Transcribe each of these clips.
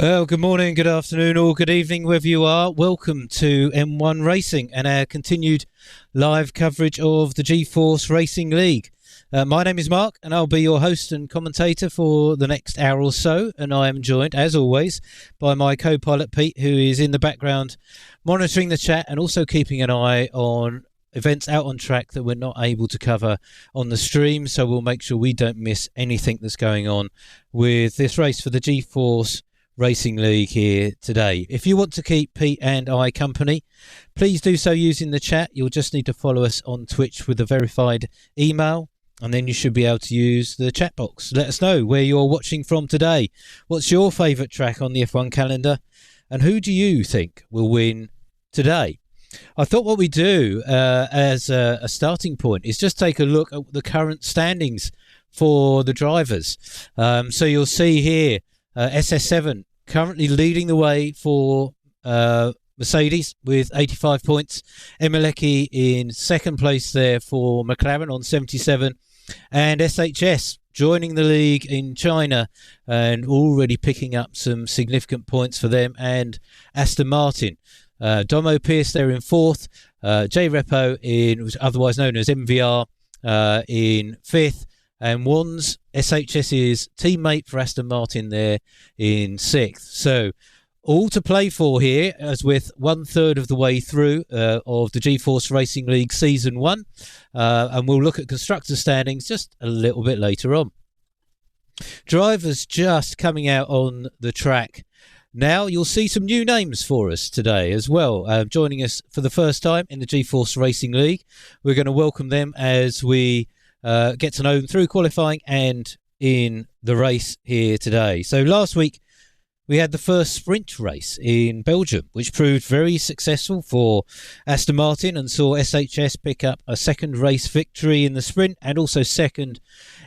Well, good morning, good afternoon, or good evening, wherever you are. Welcome to M1 Racing and our continued live coverage of the G-Force Racing League. My name is Mark, and I'll be your host and commentator for the next hour or so. And I am joined, as always, by my co-pilot Pete, who is in the background monitoring the chat and also keeping an eye on events out on track that we're not able to cover on the stream. So we'll make sure we don't miss anything that's going on with this race for the G-Force Racing League here today. If you want to keep Pete and I company, please do so using the chat. You'll just need to follow us on Twitch with a verified email, and then you should be able to use the chat box. Let us know where you're watching from today. What's your favourite track on the F1 calendar, and who do you think will win today? I thought what we do as a starting point is just take a look at the current standings for the drivers. So you'll see here SS7 currently leading the way for Mercedes with 85 points. Emelecki in second place there for McLaren on 77. And SHS joining the league in China and already picking up some significant points for them. And Aston Martin. Domo Pierce there in fourth. J Repo, otherwise known as MVR, in fifth. And Wands, SHS's teammate for Aston Martin there in sixth. So all to play for here, as with 1/3 of the way through of the G-Force Racing League Season 1. And we'll look at constructor standings just a little bit later on. Drivers just coming out on the track. Now you'll see some new names for us today as well. Joining us for the first time in the G-Force Racing League. We're going to welcome them as we get to know them through qualifying and in the race here today. So last week we had the first sprint race in Belgium, which proved very successful for Aston Martin and saw SHS pick up a second race victory in the sprint and also second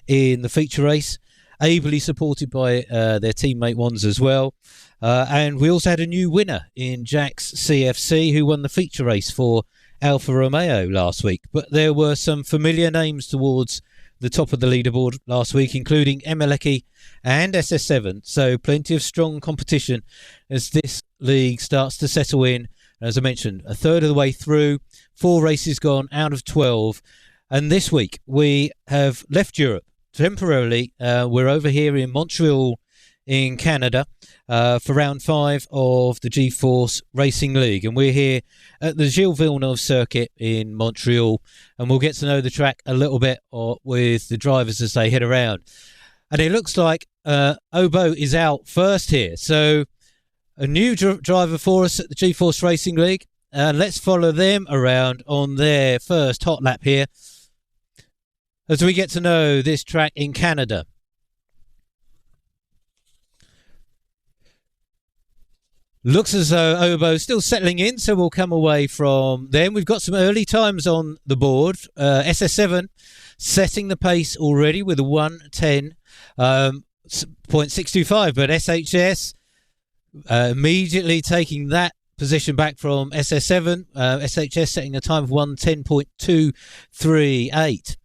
in the feature race, ably supported by their teammate Wands as well. And we also had a new winner in Jack's CFC who won the feature race for Alfa Romeo last week. But there were some familiar names towards the top of the leaderboard last week, including Emelecki and SS7. So plenty of strong competition as this league starts to settle in. As I mentioned, 1/3 of the way through, 4 races gone out of 12. And this week we have left Europe temporarily. We're over here in Montreal in Canada for round 5 of the G-Force Racing League, and we're here at the Gilles Villeneuve circuit in Montreal, and we'll get to know the track a little bit with the drivers as they head around. And it looks like Obo is out first here, so a new driver for us at the G-Force Racing League, and let's follow them around on their first hot lap here as we get to know this track in Canada. Looks as though Obo's still settling in, so we'll come away from them. We've got some early times on the board. SS7 setting the pace already with a 1:10.625, but SHS immediately taking that position back from SS7. SHS setting a time of 1:10.238.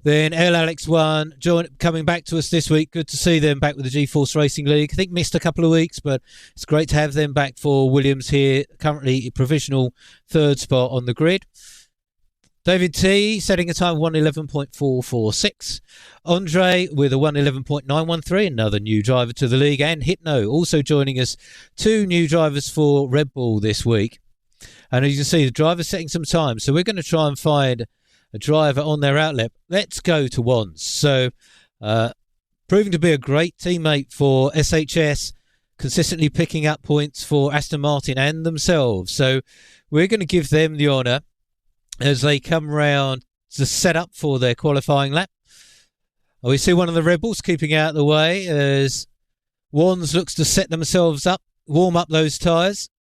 Then LLX1 coming back to us this week. Good to see them back with the G-Force Racing League. I think missed a couple of weeks, but it's great to have them back for Williams here. Currently a provisional 3rd spot on the grid. David T setting a time of 1:11.446. Andre with a 1:11.913, another new driver to the league. And Hypno also joining us. 2 new drivers for Red Bull this week. And as you can see, the driver's setting some time. So we're going to try and find a driver on their outlet. Let's go to Wands. So proving to be a great teammate for SHS, consistently picking up points for Aston Martin and themselves. So we're going to give them the honour as they come round to set up for their qualifying lap. We see one of the Rebels keeping out of the way as Wands looks to set themselves up, warm up those tyres.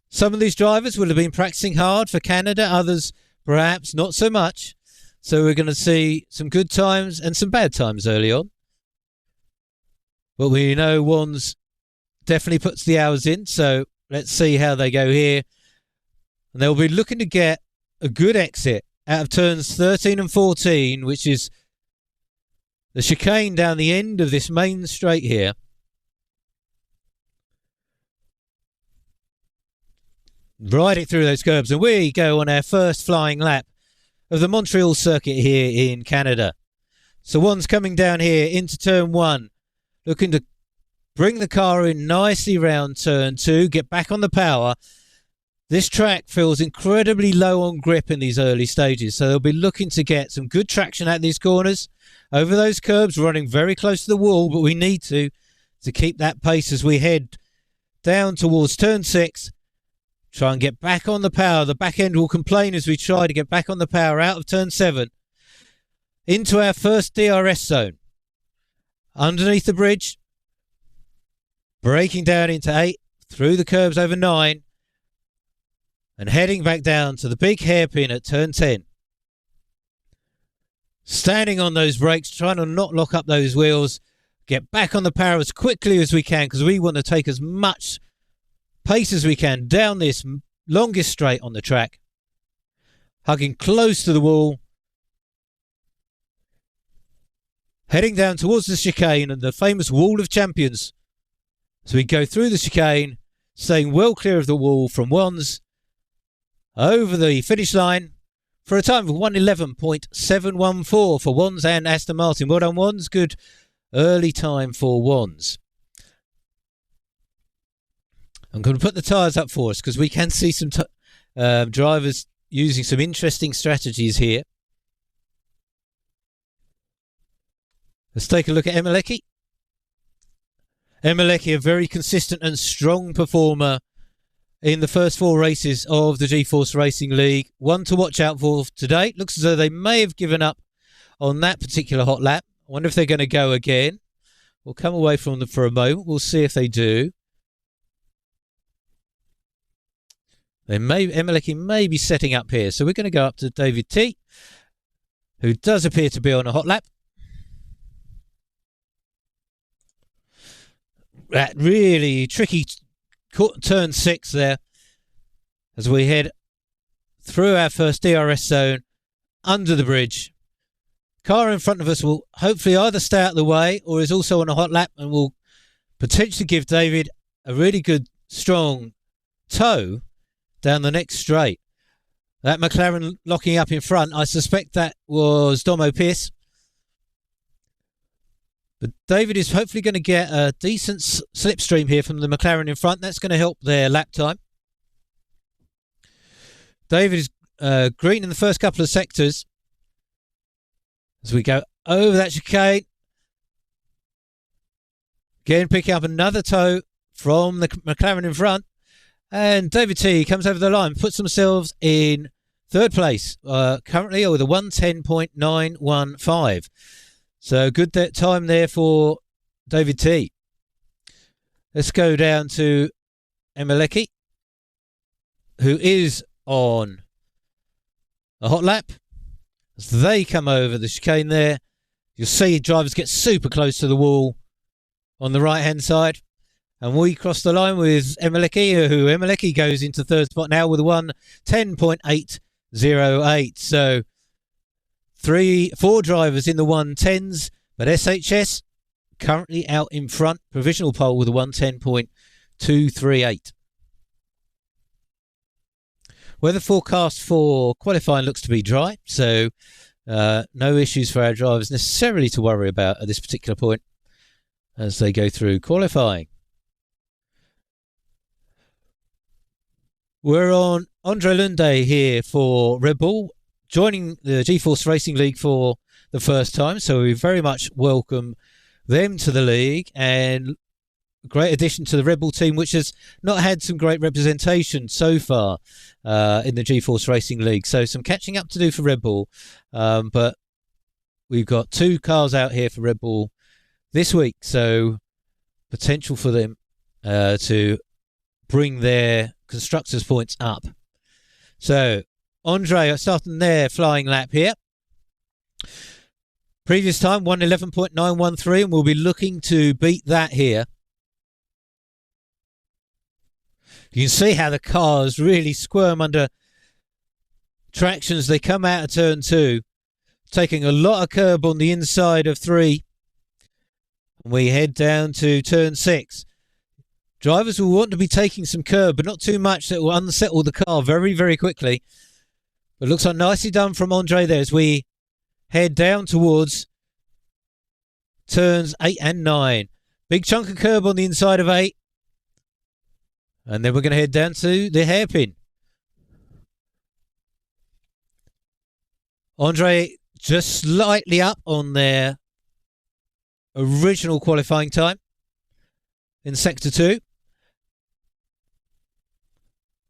Some of these drivers will have been practicing hard for Canada, others perhaps not so much. So we're going to see some good times and some bad times early on. But we know Wands definitely puts the hours in. So let's see how they go here. And they'll be looking to get a good exit out of turns 13 and 14, which is the chicane down the end of this main straight here. ride it through those curbs, and we go on our first flying lap of the Montreal circuit here in Canada. So one's coming down here into turn 1, looking to bring the car in nicely round turn 2, get back on the power. This track feels incredibly low on grip in these early stages, so they'll be looking to get some good traction at these corners, over those curbs, running very close to the wall, but we need to keep that pace as we head down towards turn 6. Try and get back on the power. The back end will complain as we try to get back on the power out of turn 7. Into our first DRS zone. Underneath the bridge. Braking down into 8. Through the curbs over 9. And heading back down to the big hairpin at turn 10. Standing on those brakes, trying to not lock up those wheels. Get back on the power as quickly as we can, because we want to take as much pace as we can down this longest straight on the track. Hugging close to the wall. Heading down towards the chicane and the famous Wall of Champions. So we go through the chicane, staying well clear of the wall from ones, over the finish line for a time of 1:11.714 for Wands and Aston Martin. Well done, Wands. Good early time for Wands. I'm going to put the tyres up for us because we can see some drivers using some interesting strategies here. Let's take a look at Emelecki. Emelecki, a very consistent and strong performer in the first 4 races of the G-Force Racing League. One to watch out for today. Looks as though they may have given up on that particular hot lap. I wonder if they're going to go again. We'll come away from them for a moment. We'll see if they do. Emelecki may be setting up here. So we're going to go up to David T, who does appear to be on a hot lap. That really tricky turn 6 there as we head through our first DRS zone under the bridge. Car in front of us will hopefully either stay out of the way or is also on a hot lap and will potentially give David a really good strong tow down the next straight. That McLaren locking up in front, I suspect that was Domo Pierce. But David is hopefully going to get a decent slipstream here from the McLaren in front. That's going to help their lap time. David is green in the first couple of sectors. As we go over that chicane. Again, picking up another tow from the McLaren in front. And David T comes over the line, puts themselves in third place, currently with a 1:10.915. So good time there for David T. Let's go down to Emelecki, who is on a hot lap. As they come over the chicane there, you'll see drivers get super close to the wall on the right-hand side. And we cross the line with Emelecki, who Emelecki goes into third spot now with a 1:10.808. So 4 drivers in the 1:10s, but SHS currently out in front, provisional pole with a 1:10.238. Weather forecast for qualifying looks to be dry, so no issues for our drivers necessarily to worry about at this particular point as they go through qualifying. We're on Andre Lunde here for Red Bull, joining the G-Force Racing League for the first time, so we very much welcome them to the league, and a great addition to the Red Bull team, which has not had some great representation so far in the G-Force Racing League. So some catching up to do for Red Bull, but we've got 2 cars out here for Red Bull this week, so potential for them to bring their constructors' points up. So Andre starting their flying lap here. Previous time 1:11.913, and we'll be looking to beat that here. You can see how the cars really squirm under traction as they come out of turn 2, taking a lot of curb on the inside of 3. We head down to turn 6. Drivers will want to be taking some curb, but not too much that will unsettle the car very, very quickly. But looks like nicely done from Andre there as we head down towards turns 8 and 9. Big chunk of curb on the inside of 8. And then we're going to head down to the hairpin. Andre just slightly up on their original qualifying time in Sector 2.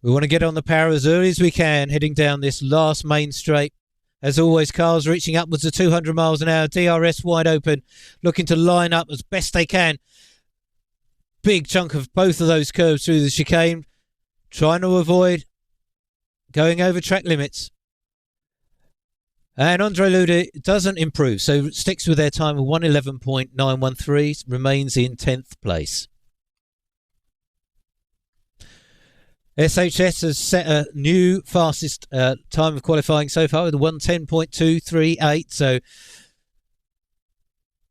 We want to get on the power as early as we can, heading down this last main straight. As always, cars reaching upwards of 200 miles an hour. DRS wide open, looking to line up as best they can. Big chunk of both of those curves through the chicane, trying to avoid going over track limits. And Andre Lude doesn't improve, so sticks with their time of 1:11.913, remains in 10th place. SHS has set a new fastest time of qualifying so far with a 1:10.238. So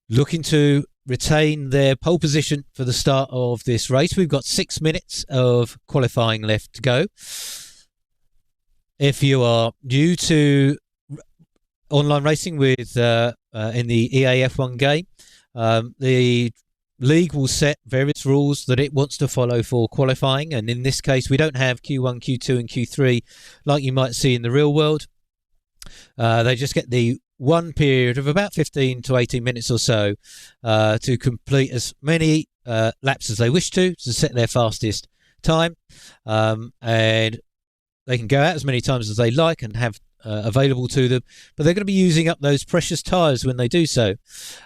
looking to retain their pole position for the start of this race. We've got 6 minutes of qualifying left to go. If you are new to online racing with in the EAF1 game, the league will set various rules that it wants to follow for qualifying, and in this case we don't have Q1, Q2 and Q3 like you might see in the real world. They just get the one period of about 15 to 18 minutes or so to complete as many laps as they wish to set their fastest time, and they can go out as many times as they like and have available to them, but they're going to be using up those precious tyres when they do so.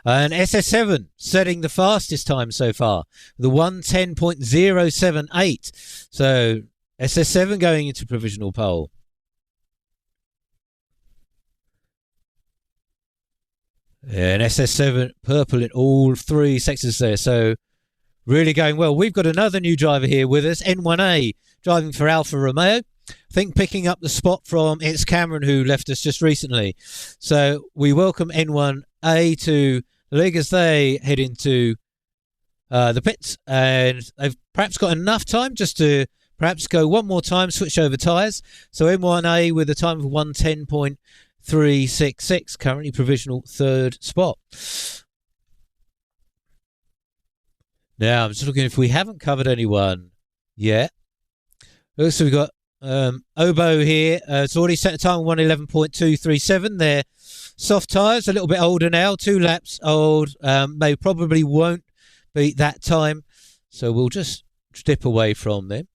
And SS7 setting the fastest time so far, the 1:10.078. So SS7 going into provisional pole. And SS7 purple in all 3 sectors there, so really going well. We've got another new driver here with us, N1A, driving for Alfa Romeo. I think picking up the spot from it's Cameron, who left us just recently. So we welcome N1A to the league as they head into the pits, and they've perhaps got enough time just to perhaps go one more time, switch over tyres. So N1A with a time of 1:10.366, currently provisional 3rd spot. Now I'm just looking if we haven't covered anyone yet. Looks like we've got Obo here. It's already set a time of 1:11.237. They're soft tyres, a little bit older now, 2 laps old. They probably won't beat that time, so we'll just dip away from them.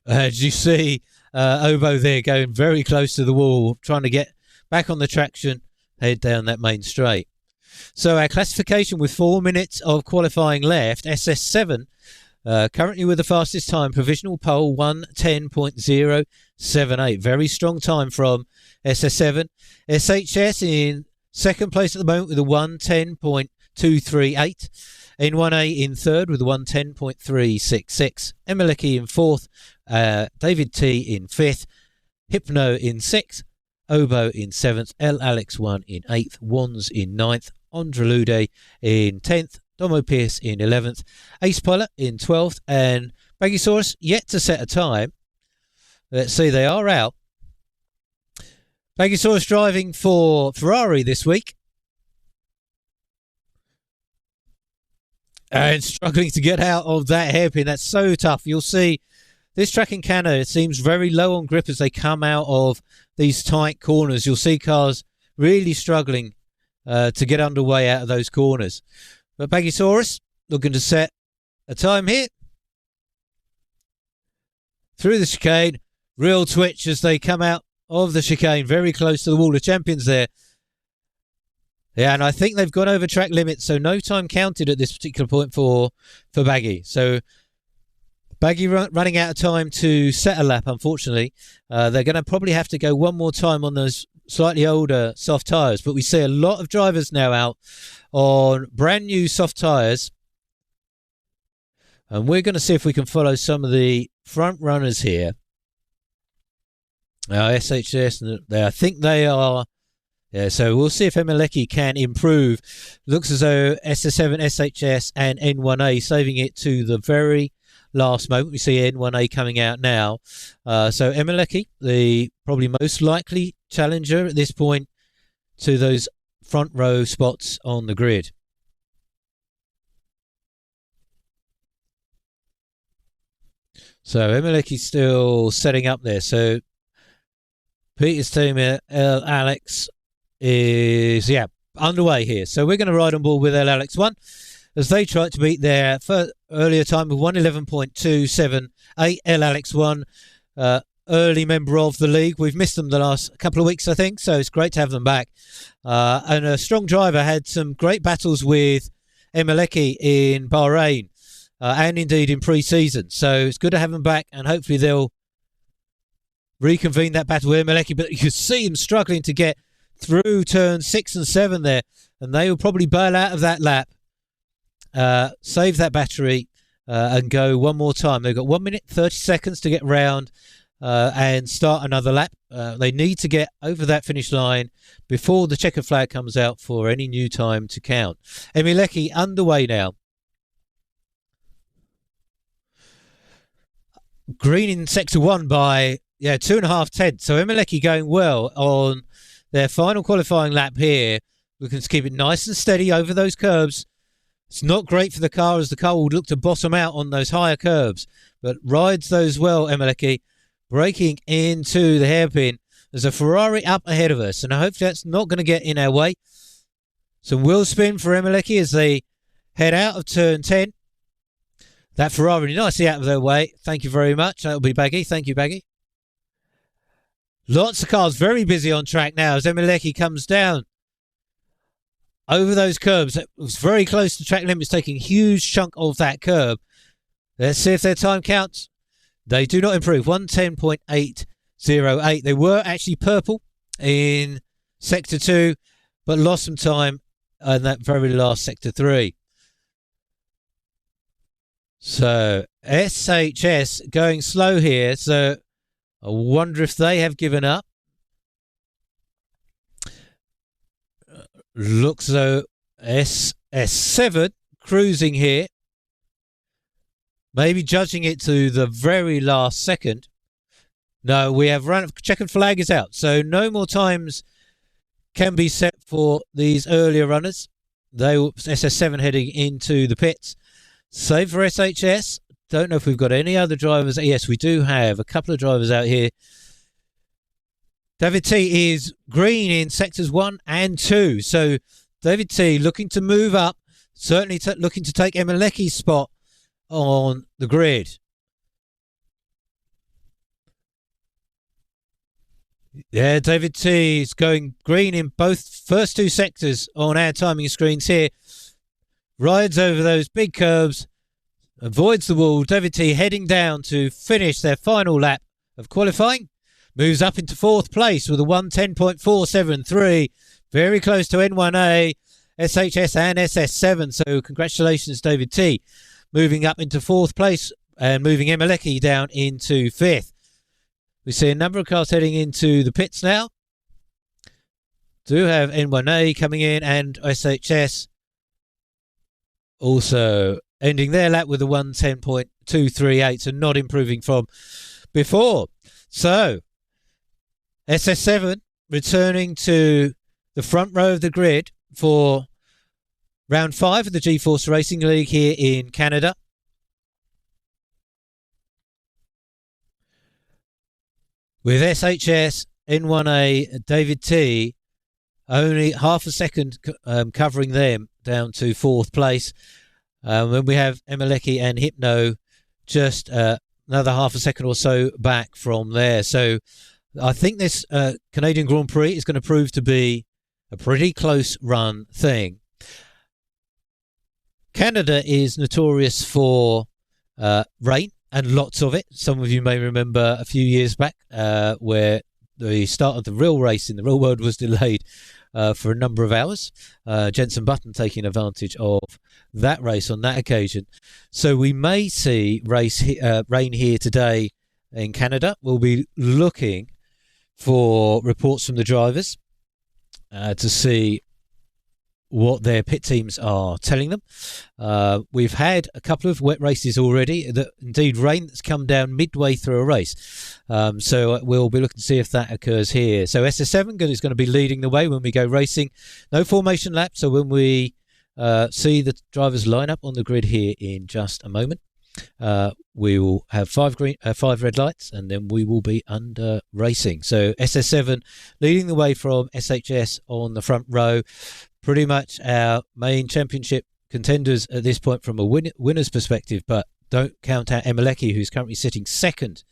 As you see, Obo there going very close to the wall, trying to get back on the traction, head down that main straight. So our classification with 4 minutes of qualifying left, SS7 currently with the fastest time, provisional pole 1:10.078. Very strong time from SS7. SHS in 2nd place at the moment with a 1:10.238. N1A in 3rd with a 1:10.366. Emeleki in 4th. David T in 5th. Hypno in 6th. Obo in 7th. L Alex 1 in 8th. Wands in 9th. Andre Lude in 10th. Domo Pierce in 11th, Ace Pilot in 12th, and Baggysaurus yet to set a time. Let's see, they are out. Baggysaurus driving for Ferrari this week. And struggling to get out of that hairpin. That's so tough. You'll see this track in Canada, it seems very low on grip as they come out of these tight corners. You'll see cars really struggling to get underway out of those corners. But Baggysaurus looking to set a time here. Through the chicane. Real twitch as they come out of the chicane. Very close to the wall of champions there. Yeah, and I think they've gone over track limits, so no time counted at this particular point for Baggy. So Baggy running out of time to set a lap, unfortunately. They're going to probably have to go one more time on those slightly older soft tyres, but we see a lot of drivers now out on brand new soft tyres, and we're going to see if we can follow some of the front runners here. Now SHS, I think they are Yeah, so we'll see if Emeleki can improve. Looks as though SS7, SHS, and N1A saving it to the very last moment. We see N1A coming out now. So Emeleki, the probably most likely challenger at this point to those front row spots on the grid. So Emeleki's still setting up there. So Peter's team, Alex, is underway here. So we're going to ride on board with Alex 1 as they try to beat their earlier time of 1:11.278. Alex 1, early member of the league. We've missed them the last couple of weeks, I think, so it's great to have them back. And a strong driver had some great battles with Emeleki in Bahrain and indeed in pre-season. So it's good to have them back, and hopefully they'll reconvene that battle with Emeleki. But you see him struggling to get through turns 6 and 7 there, and they will probably bail out of that lap, save that battery, and go one more time. They've got 1 minute 30 seconds to get round and start another lap. They need to get over that finish line before the checkered flag comes out for any new time to count. Emeleki underway now. Green in sector 1 by 2.5 tenths. So Emeleki going well on their final qualifying lap here. Looking to keep it nice and steady over those curbs. It's not great for the car, as the car will look to bottom out on those higher curbs, but rides those well, Emeleki. Braking into the hairpin. There's a Ferrari up ahead of us, and hopefully that's not going to get in our way. Some wheel spin for Emeleki as they head out of turn 10. That Ferrari nicely out of their way. Thank you very much. That'll be Baggy. Thank you, Baggy. Lots of cars very busy on track now as Emeleki comes down over those curbs. It was very close to track limits, taking a huge chunk of that curb. Let's see if their time counts. They do not improve. 1:10.808. They were actually purple in sector 2, but lost some time in that very last sector 3. So SHS going slow here. So I wonder if they have given up. Looks as though SS7 cruising here. Maybe judging it to the very last second. No, we have run. Checkered flag is out. So no more times can be set for these earlier runners. They will, SS7 heading into the pits. Save for SHS. Don't know if we've got any other drivers. Yes, we do have a couple of drivers out here. David T is green in sectors 1 and 2. So David T looking to move up. Certainly looking to take Emeleki's spot on the grid. Yeah, David T is going green in both first 2 sectors on our timing screens here. Rides over those big curves, avoids the wall. David T heading down to finish their final lap of qualifying. Moves up into 4th place with a 1:10.473. Very close to N1A, SHS and SS7. So congratulations, David T. Moving up into 4th place and moving Emeleki down into 5th. We see a number of cars heading into the pits now. Do have N1A coming in and SHS also ending their lap with a 1:10.238, so not improving from before. So SS7 returning to the front row of the grid for round 5 of the G-Force Racing League here in Canada. With SHS, N1A, David T only half a second covering them down to 4th place. When we have Emeleki and Hypno just another half a second or so back from there. So I think this Canadian Grand Prix is going to prove to be a pretty close run thing. Canada is notorious for rain and lots of it. Some of you may remember a few years back where the start of the real race in the real world was delayed for a number of hours. Jenson Button taking advantage of that race on that occasion. So we may see rain here today in Canada. We'll be looking for reports from the drivers to see what their pit teams are telling them. We've had a couple of wet races already, indeed rain that's come down midway through a race. So we'll be looking to see if that occurs here. So SS7 is going to be leading the way when we go racing. No formation lap, so when we see the drivers line up on the grid here in just a moment, we will have five red lights, and then we will be under racing. So SS7 leading the way from SHS on the front row. Pretty much our main championship contenders at this point from a winner's perspective, but don't count out Emeleki, who's currently sitting second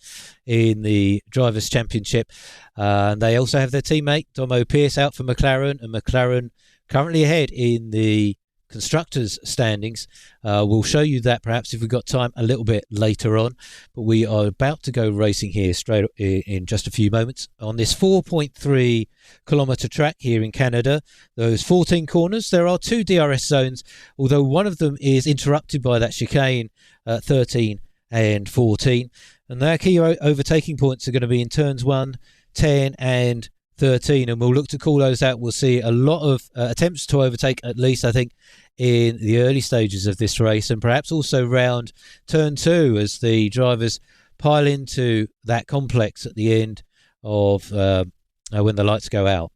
in the Drivers' Championship. They also have their teammate, Domo Pierce, out for McLaren, and McLaren currently ahead in the Constructors' standings. We'll show you that perhaps if we've got time a little bit later on, but we are about to go racing here straight in just a few moments on this 4.3 kilometre track here in Canada. Those 14 corners, there are 2 DRS zones, although one of them is interrupted by that chicane at 13 and 14, and their key overtaking points are going to be in turns 1, 10 and 13, and we'll look to call those out. We'll see a lot of attempts to overtake, at least I think in the early stages of this race, and perhaps also round turn 2 as the drivers pile into that complex at the end of when the lights go out.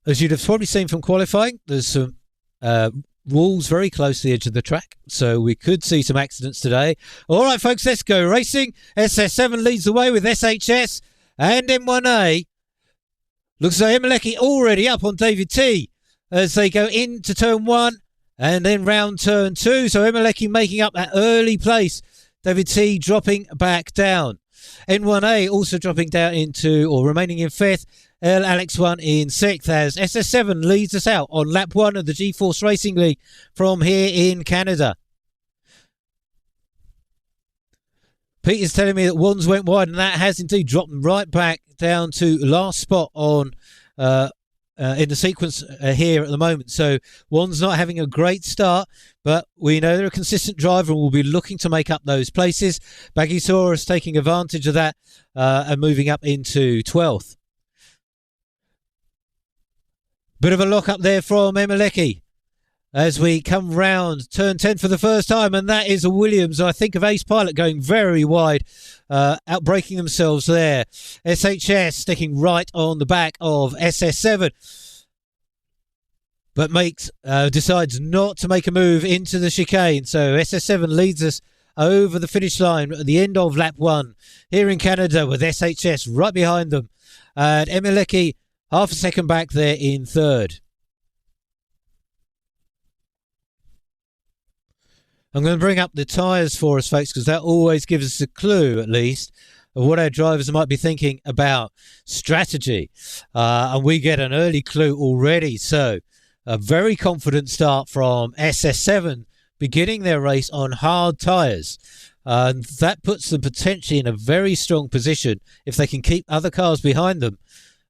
As you'd have probably seen from qualifying, there's some walls very close to the edge of the track, so we could see some accidents today. All right, folks, let's go racing. SS7 leads the way with SHS and M1A. Looks like Emeleki already up on David T as they go into turn 1 and then round turn 2. So Emeleki making up that early place. David T dropping back down. N1A also dropping down into, or remaining in 5th. Alex 1 in 6th as SS7 leads us out on lap 1 of the G-Force Racing League from here in Canada. Pete is telling me that Wands went wide, and that has indeed dropped them right back down to last spot on in the sequence here at the moment. So Wands not having a great start, but we know they're a consistent driver and will be looking to make up those places. Baggysaurus taking advantage of that and moving up into 12th. Bit of a lock up there from Emeleki as we come round turn 10 for the first time, and that is a Williams. I think of Ace Pilot going very wide, outbraking themselves there. SHS sticking right on the back of SS7, but decides not to make a move into the chicane. So SS7 leads us over the finish line at the end of lap 1 here in Canada, with SHS right behind them, and Emeleki half a second back there in 3rd. I'm going to bring up the tyres for us, folks, because that always gives us a clue, at least, of what our drivers might be thinking about strategy. And we get an early clue already. So a very confident start from SS7, beginning their race on hard tyres. And that puts them potentially in a very strong position if they can keep other cars behind them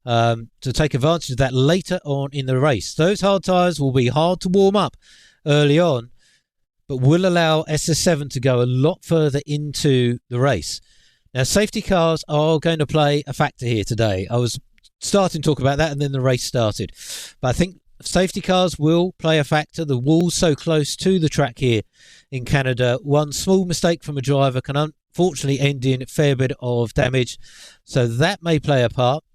to take advantage of that later on in the race. Those hard tyres will be hard to warm up early on, but will allow SS7 to go a lot further into the race. Now, safety cars are going to play a factor here today. I was starting to talk about that, and then the race started. But I think safety cars will play a factor. The wall's so close to the track here in Canada. One small mistake from a driver can unfortunately end in a fair bit of damage. So that may play a part.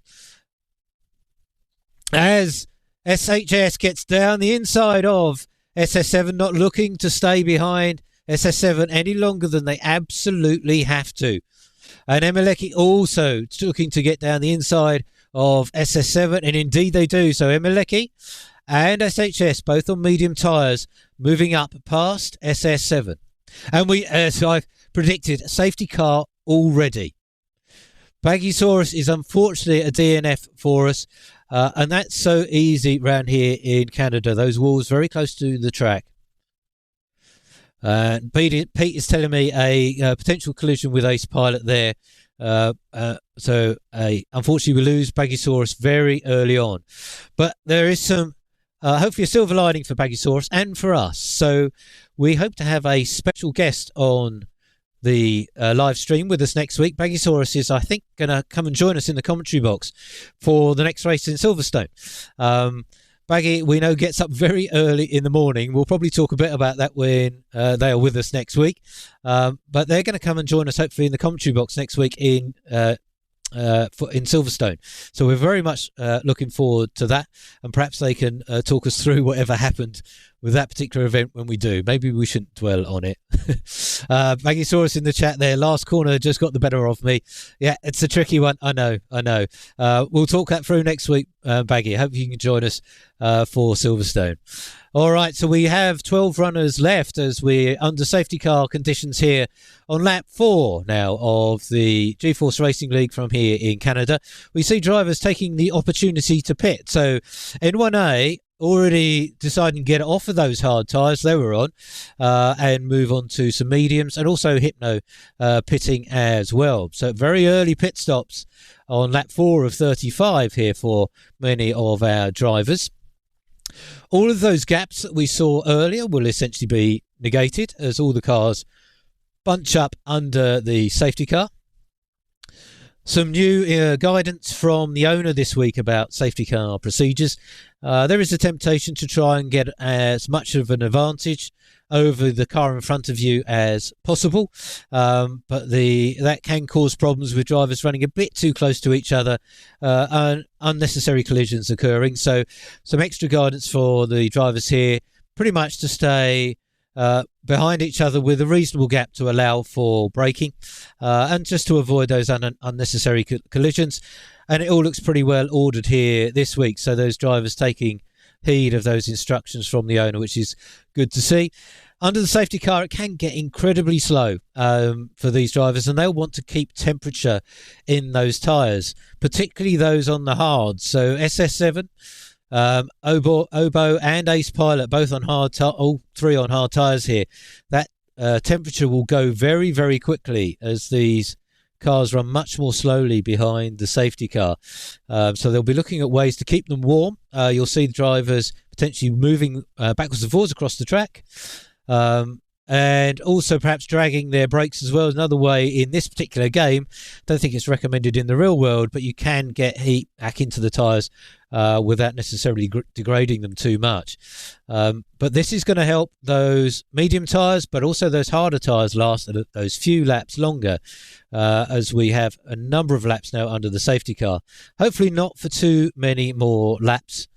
As SHS gets down the inside of SS7, not looking to stay behind SS7 any longer than they absolutely have to. And Emeleki also looking to get down the inside of SS7, and indeed they do. So Emeleki and SHS, both on medium tyres, moving up past SS7. And we, as I've predicted, a safety car already. Baggysaurus is unfortunately a DNF for us. And that's so easy round here in Canada. Those walls very close to the track. Pete is telling me a potential collision with Ace Pilot there. So unfortunately we lose Baggysaurus very early on. But there is some, hopefully a silver lining for Baggysaurus and for us. So we hope to have a special guest on the live stream with us next week. Baggysaurus is, I think, going to come and join us in the commentary box for the next race in Silverstone. Baggy, we know, gets up very early in the morning. We'll probably talk a bit about that when they are with us next week. But they're going to come and join us hopefully in the commentary box next week in Silverstone. So we're very much looking forward to that, and perhaps they can talk us through whatever happened with that particular event when we do. Maybe we shouldn't dwell on it. Baggysaurus in the chat there, last corner just got the better of me. Yeah, it's a tricky one. I know. We'll talk that through next week, Baggy. Hope you can join us for Silverstone. All right, so we have 12 runners left as we're under safety car conditions here on lap 4 now of the G-Force Racing League from here in Canada. We see drivers taking the opportunity to pit. So N1A already deciding to get off of those hard tyres they were on and move on to some mediums, and also Hypno pitting as well. So very early pit stops on lap 4 of 35 here for many of our drivers. All of those gaps that we saw earlier will essentially be negated as all the cars bunch up under the safety car. Some new guidance from the owner this week about safety car procedures. There is a temptation to try and get as much of an advantage over the car in front of you as possible, but that can cause problems with drivers running a bit too close to each other and unnecessary collisions occurring. So some extra guidance for the drivers here, pretty much to stay behind each other with a reasonable gap to allow for braking and just to avoid those unnecessary collisions. And it all looks pretty well ordered here this week, so those drivers taking heed of those instructions from the owner, which is good to see. Under the safety car, it can get incredibly slow for these drivers, and they'll want to keep temperature in those tyres, particularly those on the hards. So SS7, Oboe and Ace Pilot, both on all three on hard tyres here. That temperature will go very, very quickly as these cars run much more slowly behind the safety car. So they'll be looking at ways to keep them warm. You'll see the drivers potentially moving backwards and forwards across the track. And also perhaps dragging their brakes as well is another way in this particular game. Don't think it's recommended in the real world, but you can get heat back into the tyres without necessarily degrading them too much. But this is going to help those medium tyres, but also those harder tyres last those few laps longer, as we have a number of laps now under the safety car. Hopefully not for too many more laps.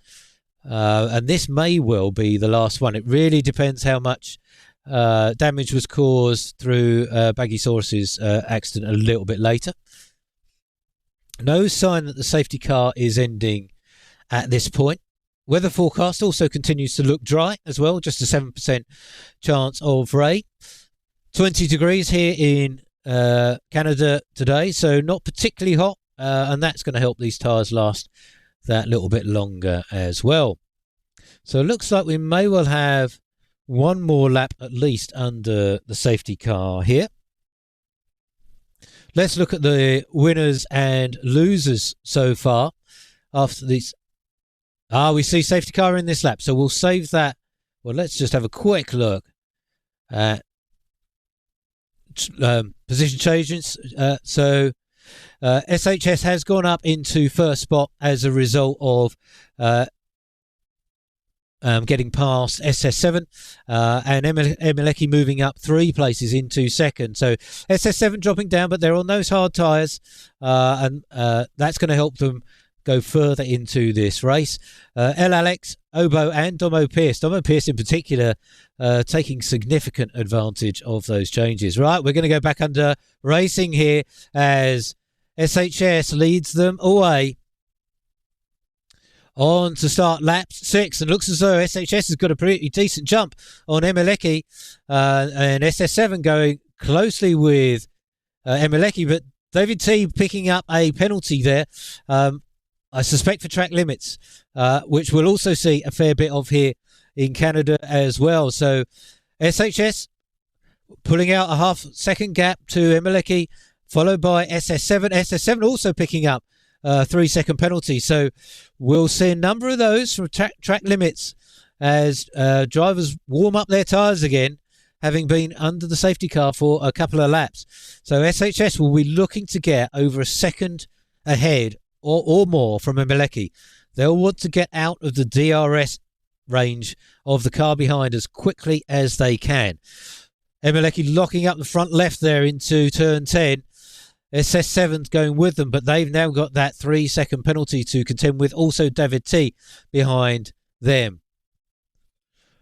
And this may well be the last one. It really depends how much damage was caused through Baggysaurus's accident a little bit later. No sign that the safety car is ending at this point. Weather forecast also continues to look dry as well, just a 7% chance of rain. 20 degrees here in Canada today, so not particularly hot, and that's going to help these tyres last that little bit longer as well. So it looks like we may well have one more lap at least under the safety car here. Let's look at the winners and losers so far after these. We see safety car in this lap, so we'll save that. Well, let's just have a quick look at position changes. So SHS has gone up into first spot as a result of getting past SS7 and Emeleki moving up 3 places into second. So SS7 dropping down, but they're on those hard tyres, and that's going to help them go further into this race. El Alex, Oboe and Domo Pierce in particular, taking significant advantage of those changes. Right, we're going to go back under racing here as SHS leads them away on to start lap 6, and looks as though SHS has got a pretty decent jump on Emeleki, and SS7 going closely with Emeleki, but David T picking up a penalty there, I suspect for track limits, which we'll also see a fair bit of here in Canada as well. So SHS pulling out a half-second gap to Emeleki, followed by SS7. SS7 also picking up 3-second penalty. So we'll see a number of those from track limits as drivers warm up their tyres again. having been under the safety car for a couple of laps. So SHS will be looking to get over a second ahead or more from Emeleki. They'll want to get out of the DRS range of the car behind as quickly as they can. Emeleki locking up the front left there into turn 10. SS7's going with them, but they've now got that 3-second penalty to contend with. Also David T behind them.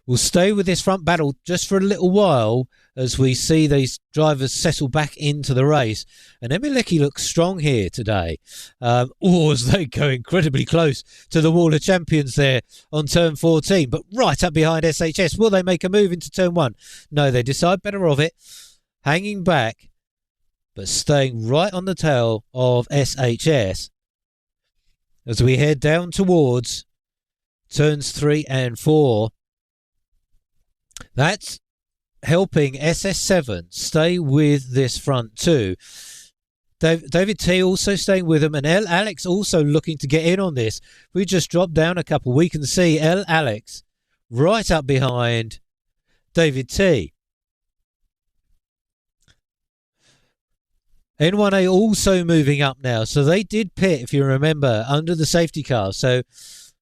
We'll stay with this front battle just for a little while as we see these drivers settle back into the race. And Emeleki looks strong here today. As they go incredibly close to the wall of champions there on turn 14, but right up behind SHS. Will they make a move into turn 1? No, they decide better of it, hanging back, but staying right on the tail of SHS as we head down towards turns 3 and 4. That's helping SS7 stay with this front two. David T also staying with them, and El Alex also looking to get in on this. We just drop down a couple. We can see El Alex right up behind David T. N1A also moving up now. So they did pit, if you remember, under the safety car. So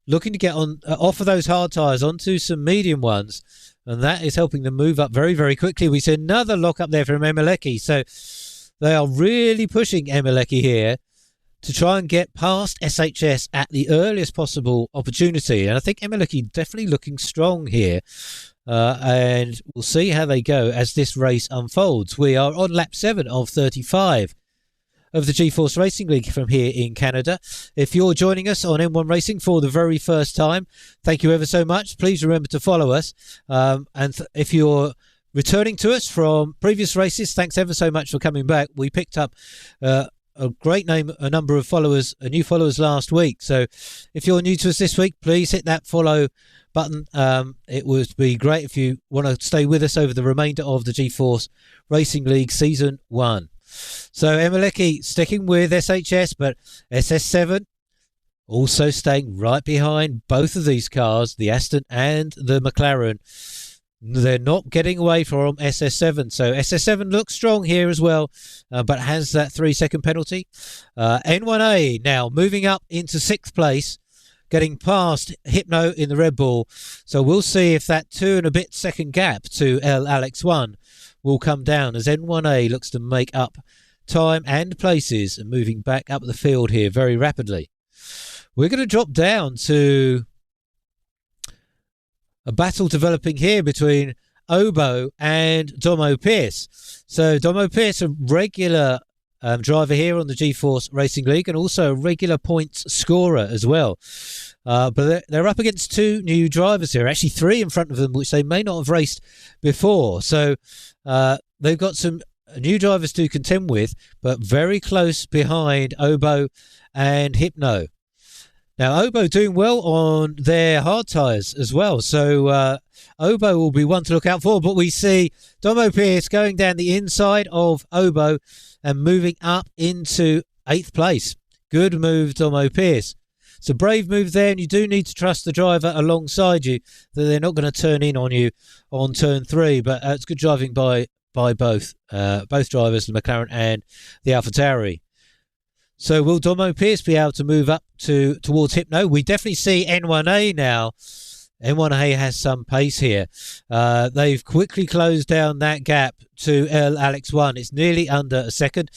looking to get on off of those hard tyres onto some medium ones. And that is helping them move up very, very quickly. We see another lock up there from Emeleki. So they are really pushing Emeleki here to try and get past SHS at the earliest possible opportunity. And I think Emeleki definitely looking strong here. And we'll see how they go as this race unfolds. We are on lap 7 of 35 of the G-Force Racing League from here in Canada. If you're joining us on M1 Racing for the very first time, thank you ever so much. Please remember to follow us. If you're returning to us from previous races, thanks ever so much for coming back. We picked up a number of followers, new followers last week. So if you're new to us this week, please hit that follow button. It would be great if you want to stay with us over the remainder of the G-Force Racing League Season 1. So Emeleki sticking with SHS, but SS7 also staying right behind both of these cars, the Aston and the McLaren. They're not getting away from SS7. So SS7 looks strong here as well, but has that 3-second penalty. N1A now moving up into 6th place, getting past Hypno in the Red Bull. So we'll see if that 2 and a bit second gap to El Alex 1 will come down as N1A looks to make up time and places and moving back up the field here very rapidly. We're going to drop down to a battle developing here between Obo and Domo Pierce. So Domo Pierce, a regular driver here on the G-Force Racing League and also a regular points scorer as well. But they're up against 2 new drivers here, actually 3 in front of them, which they may not have raced before. So they've got some new drivers to contend with, but very close behind Obo and Hypno. Now, Obo doing well on their hard tyres as well. So Obo will be one to look out for. But we see Domo Pierce going down the inside of Obo and moving up into 8th place. Good move, Domo Pierce. It's a brave move there, and you do need to trust the driver alongside you that they're not going to turn in on you on turn 3. But it's good driving by both drivers, the McLaren and the AlphaTauri. So will Domo Pierce be able to move up towards Hypno? We definitely see N1A now. N1A has some pace here. They've quickly closed down that gap to El Alex 1. It's nearly under a second.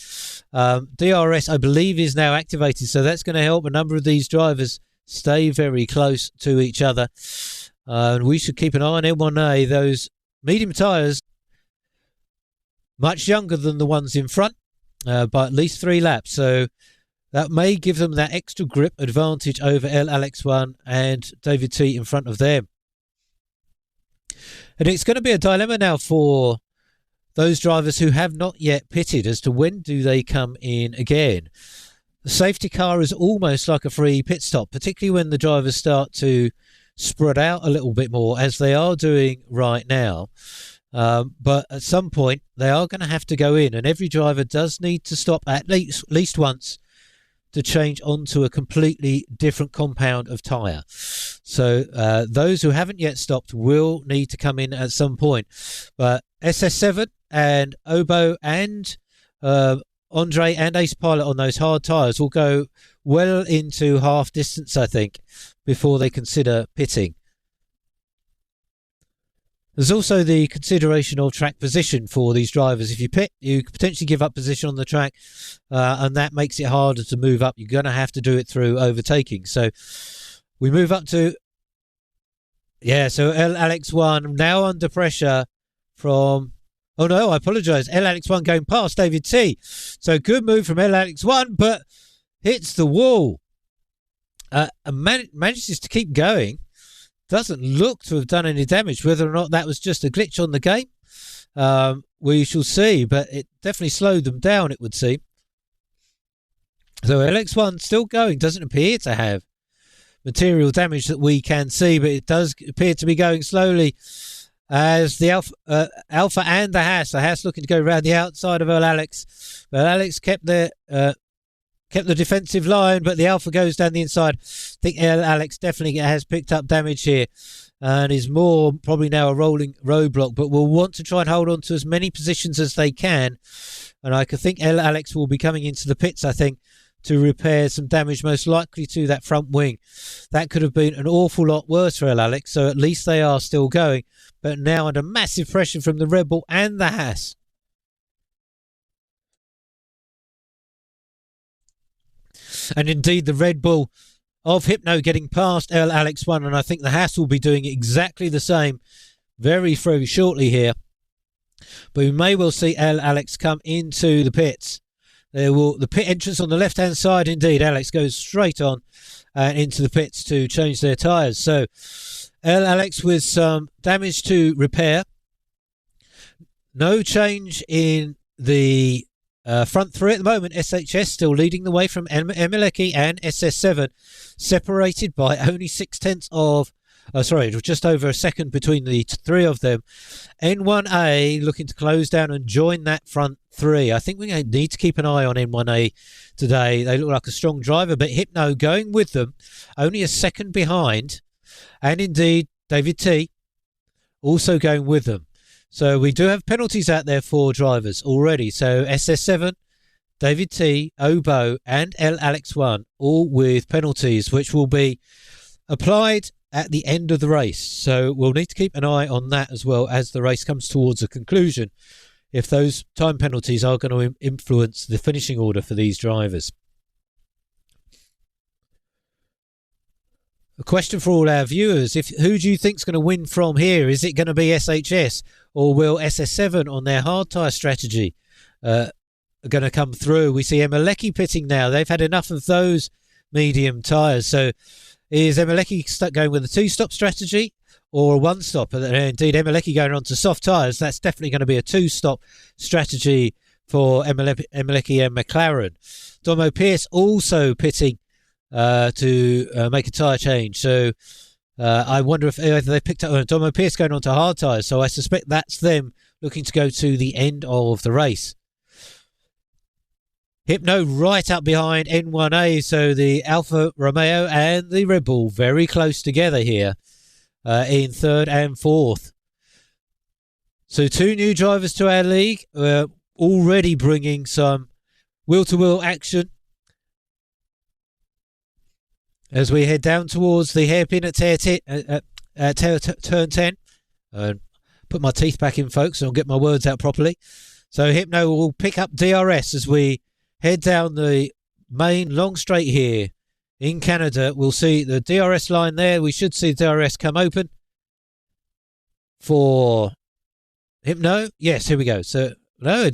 DRS, I believe, is now activated, so that's going to help a number of these drivers stay very close to each other. We should keep an eye on N1A. Those medium tyres, much younger than the ones in front, by at least 3 laps. So that may give them that extra grip advantage over El Alex 1 and David T in front of them. And it's going to be a dilemma now for those drivers who have not yet pitted as to when do they come in again. The safety car is almost like a free pit stop, particularly when the drivers start to spread out a little bit more, as they are doing right now. But at some point, they are going to have to go in, and every driver does need to stop at least once to change onto a completely different compound of tyre. So those who haven't yet stopped will need to come in at some point. But SS7 and Obo and Andre and Ace Pilot on those hard tyres will go well into half distance, I think, before they consider pitting. There's also the consideration of track position for these drivers. If you pit, you could potentially give up position on the track, and that makes it harder to move up. You're going to have to do it through overtaking. So we move up to, so Alex1 now under pressure from, oh no, I apologise, Alex1 going past David T. So good move from Alex1, but hits the wall and manages to keep going. Doesn't look to have done any damage. Whether or not that was just a glitch on the game, we shall see. But it definitely slowed them down, it would seem. So LX1 still going. Doesn't appear to have material damage that we can see, but it does appear to be going slowly as the Alpha and the Haas looking to go around the outside of Alex. But Alex kept the defensive line, but the Alpha goes down the inside. I think Alex definitely has picked up damage here and is more probably now a rolling roadblock, but will want to try and hold on to as many positions as they can. And I could think Alex will be coming into the pits, I think, to repair some damage, most likely to that front wing. That could have been an awful lot worse for Alex, so at least they are still going, but now under massive pressure from the Red Bull and the Haas. And indeed, the Red Bull of Hypno getting past Alex1, and I think the Haas will be doing exactly the same very, very shortly here. But we may well see Alex come into the pits. The pit entrance on the left-hand side, indeed. Alex goes straight on into the pits to change their tyres. So Alex with some damage to repair. No change in the front three at the moment. SHS still leading the way from Emeleki and SS7, separated by only 0.6 of, just over a second between the three of them. N1A looking to close down and join that front three. I think we need to keep an eye on N1A today. They look like a strong driver, but Hypno going with them, only a second behind. And indeed, David T also going with them. So we do have penalties out there for drivers already. So SS7, David T, Obo and Alex1, all with penalties, which will be applied at the end of the race. So we'll need to keep an eye on that as well as the race comes towards a conclusion, if those time penalties are going to influence the finishing order for these drivers. A question for all our viewers: who do you think is going to win from here? Is it going to be SHS, or will SS7 on their hard tyre strategy going to come through? We see Emeleki pitting now. They've had enough of those medium tyres. So is Emeleki stuck going with a two-stop strategy or a one-stop? And indeed, Emeleki going on to soft tyres. That's definitely going to be a two-stop strategy for Emeleki and McLaren. Domo Pierce also pitting to make a tyre change. So I wonder if they picked up Domo Pierce going on to hard tyres. So I suspect that's them looking to go to the end of the race. Hypno right up behind N1A. So the Alfa Romeo and the Red Bull very close together here in third and fourth. So two new drivers to our league, already bringing some wheel-to-wheel action as we head down towards the hairpin at turn 10. Put my teeth back in, folks, and I'll get my words out properly. So Hypno will pick up DRS as we head down the main long straight here in Canada. We'll see the DRS line there. We should see DRS come open for Hypno. Yes, here we go. So no,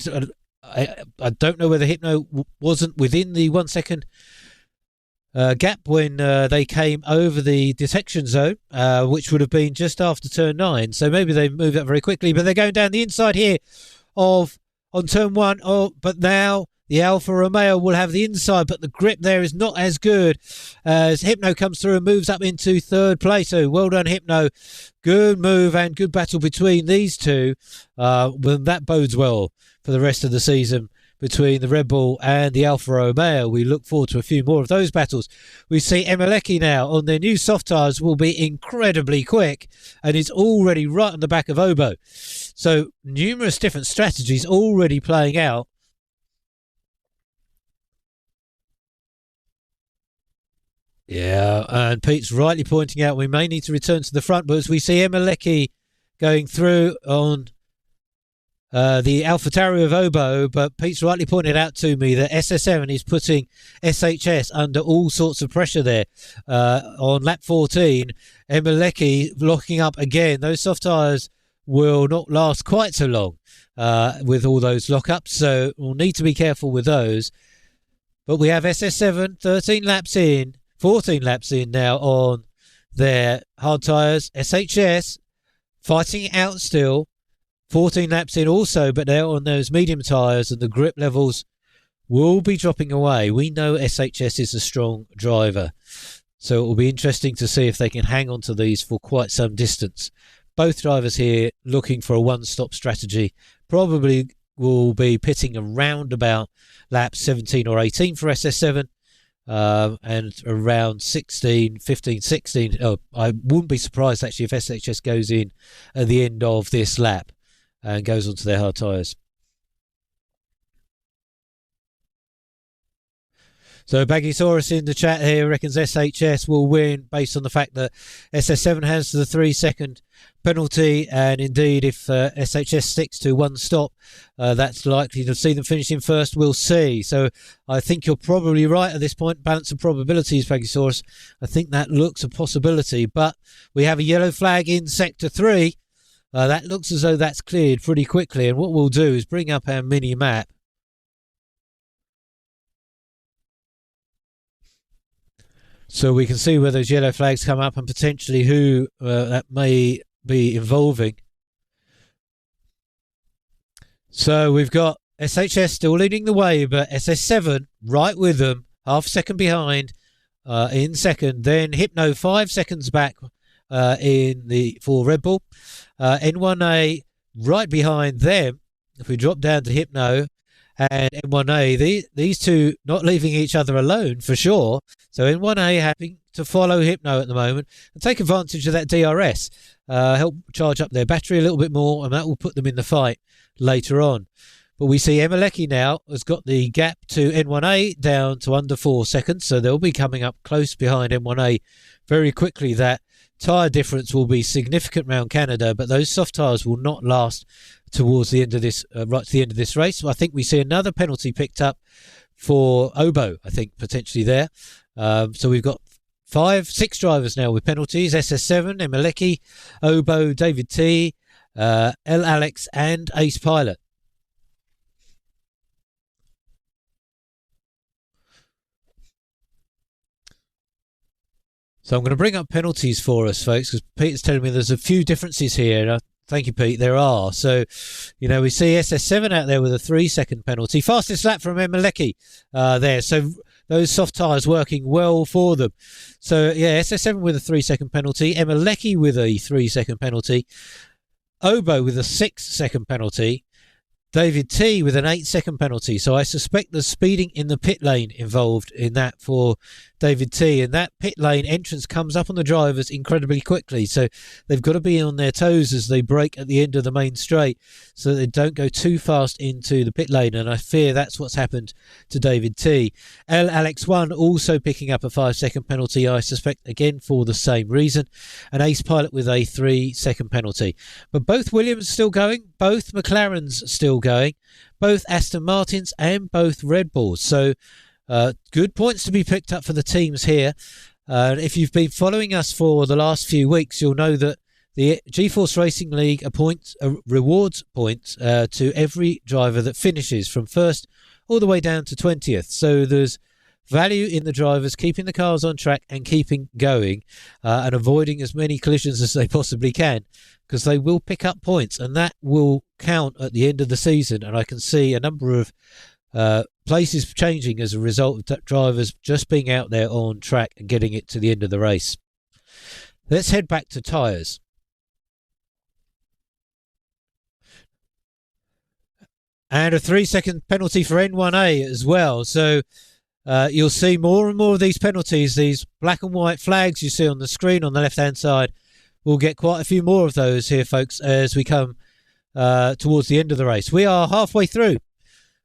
I don't know whether Hypno wasn't within the 1 second gap when they came over the detection zone, which would have been just after turn 9. So maybe they moved up very quickly, but they're going down the inside here on turn 1. But now the Alfa Romeo will have the inside, but the grip there is not as good as Hypno comes through and moves up into third place. So well done, Hypno. Good move and good battle between these two. Well, that bodes well for the rest of the season between the Red Bull and the Alfa Romeo. We look forward to a few more of those battles. We see Emeleki now on their new soft tyres will be incredibly quick, and it's already right on the back of Obo. So numerous different strategies already playing out. Yeah, and Pete's rightly pointing out we may need to return to the front, but as we see Emeleki going through on the AlphaTauri of Obo, but Pete's rightly pointed out to me that SS7 is putting SHS under all sorts of pressure there. On lap 14, Emeleki locking up again. Those soft tyres will not last quite so long with all those lockups, so we'll need to be careful with those. But we have SS7 13 laps in, 14 laps in now on their hard tyres. SHS fighting it out still. 14 laps in also, but they're on those medium tyres and the grip levels will be dropping away. We know SHS is a strong driver, so it will be interesting to see if they can hang on to these for quite some distance. Both drivers here looking for a one-stop strategy. Probably will be pitting around about lap 17 or 18 for SS7 and around 16, 15, 16. Oh, I wouldn't be surprised actually if SHS goes in at the end of this lap and goes onto their hard tyres. So Baggysaurus in the chat here reckons SHS will win based on the fact that SS7 has the 3-second penalty, and indeed if SHS sticks to one stop, that's likely to see them finishing first. We'll see. So I think you're probably right at this point. Balance of probabilities, Baggysaurus. I think that looks a possibility, but we have a yellow flag in Sector 3. That looks as though that's cleared pretty quickly, and what we'll do is bring up our mini map. So we can see where those yellow flags come up and potentially who that may be involving. So we've got SHS still leading the way, but SS7 right with them, half a second behind in second. Then Hypno 5 seconds back for Red Bull. N1A right behind them. If we drop down to Hypno and N1A, these two not leaving each other alone for sure. So N1A having to follow Hypno at the moment and take advantage of that DRS, help charge up their battery a little bit more, and that will put them in the fight later on. But we see Emeleki now has got the gap to N1A down to under 4 seconds, so they'll be coming up close behind N1A very quickly. That tyre difference will be significant around Canada, but those soft tyres will not last towards the end of this, right to the end of this race. So I think we see another penalty picked up for Obo, I think, potentially there. So we've got 6 drivers now with penalties. SS7, Emeleki, Obo, David T, L Alex and Ace Pilot. So I'm going to bring up penalties for us, folks, because Peter's telling me there's a few differences here. Thank you, Pete. There are. So, we see SS7 out there with a 3-second penalty. Fastest lap from Emeleki there. So those soft tyres working well for them. So, yeah, SS7 with a 3-second penalty. Emeleki with a 3-second penalty. Obo with a 6-second penalty. David T with an 8-second penalty. So I suspect there's speeding in the pit lane involved in that for David T. And that pit lane entrance comes up on the drivers incredibly quickly. So they've got to be on their toes as they brake at the end of the main straight so they don't go too fast into the pit lane. And I fear that's what's happened to David T. L Alex 1 also picking up a 5-second penalty, I suspect, again for the same reason. And Ace Pilot with a 3-second penalty. But both Williams still going, both McLarens still going, both Aston Martins and both Red Bulls. So good points to be picked up for the teams here. If you've been following us for the last few weeks, you'll know that the G-Force Racing League rewards points to every driver that finishes from first all the way down to 20th. So there's value in the drivers keeping the cars on track and keeping going and avoiding as many collisions as they possibly can, because they will pick up points and that will count at the end of the season. And I can see a number of places changing as a result of drivers just being out there on track and getting it to the end of the race. Let's head back to tyres. And a 3-second penalty for N1A as well. So you'll see more and more of these penalties, these black and white flags you see on the screen on the left-hand side. We'll get quite a few more of those here, folks, as we come towards the end of the race. We are halfway through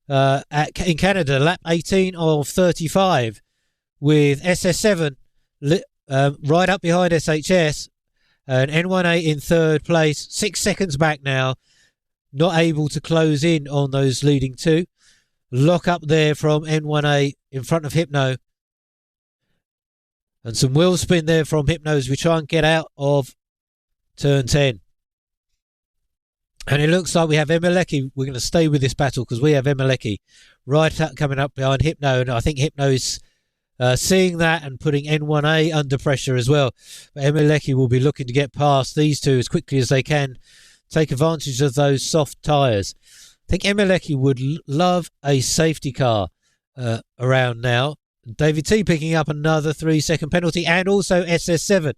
in Canada, lap 18 of 35, with SS7 right up behind SHS, and N1A in third place, 6 seconds back now, not able to close in on those leading two. Lock up there from N1A in front of Hypno, and some wheel spin there from Hypno as we try and get out of turn 10. And it looks like we have Emeleki. We're going to stay with this battle because we have Emeleki right up, coming up behind Hypno, and I think Hypno is seeing that and putting N1A under pressure as well. But Emeleki will be looking to get past these two as quickly as they can, take advantage of those soft tyres. I think Emeleki would love a safety car around now. David T picking up another 3-second penalty, and also SS7.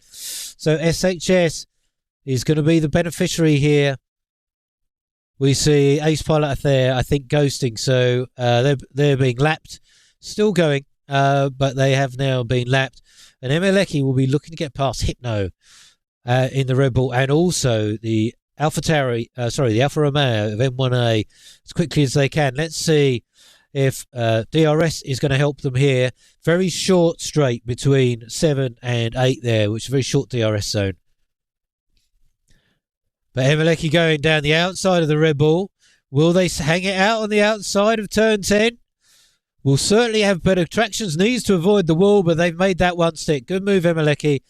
So SHS is going to be the beneficiary here. We see Ace Pilot there, I think, ghosting. So they're being lapped, still going, but they have now been lapped. And Emeleki will be looking to get past Hypno in the Red Bull, and also the Alfa Romeo of M1A as quickly as they can. Let's see if DRS is going to help them here. Very short straight between 7 and 8 there, which is a very short DRS zone. But Emeleki going down the outside of the Red Bull. Will they hang it out on the outside of turn 10? Will certainly have better tractions. Needs to avoid the wall, but they've made that one stick. Good move, Emeleki.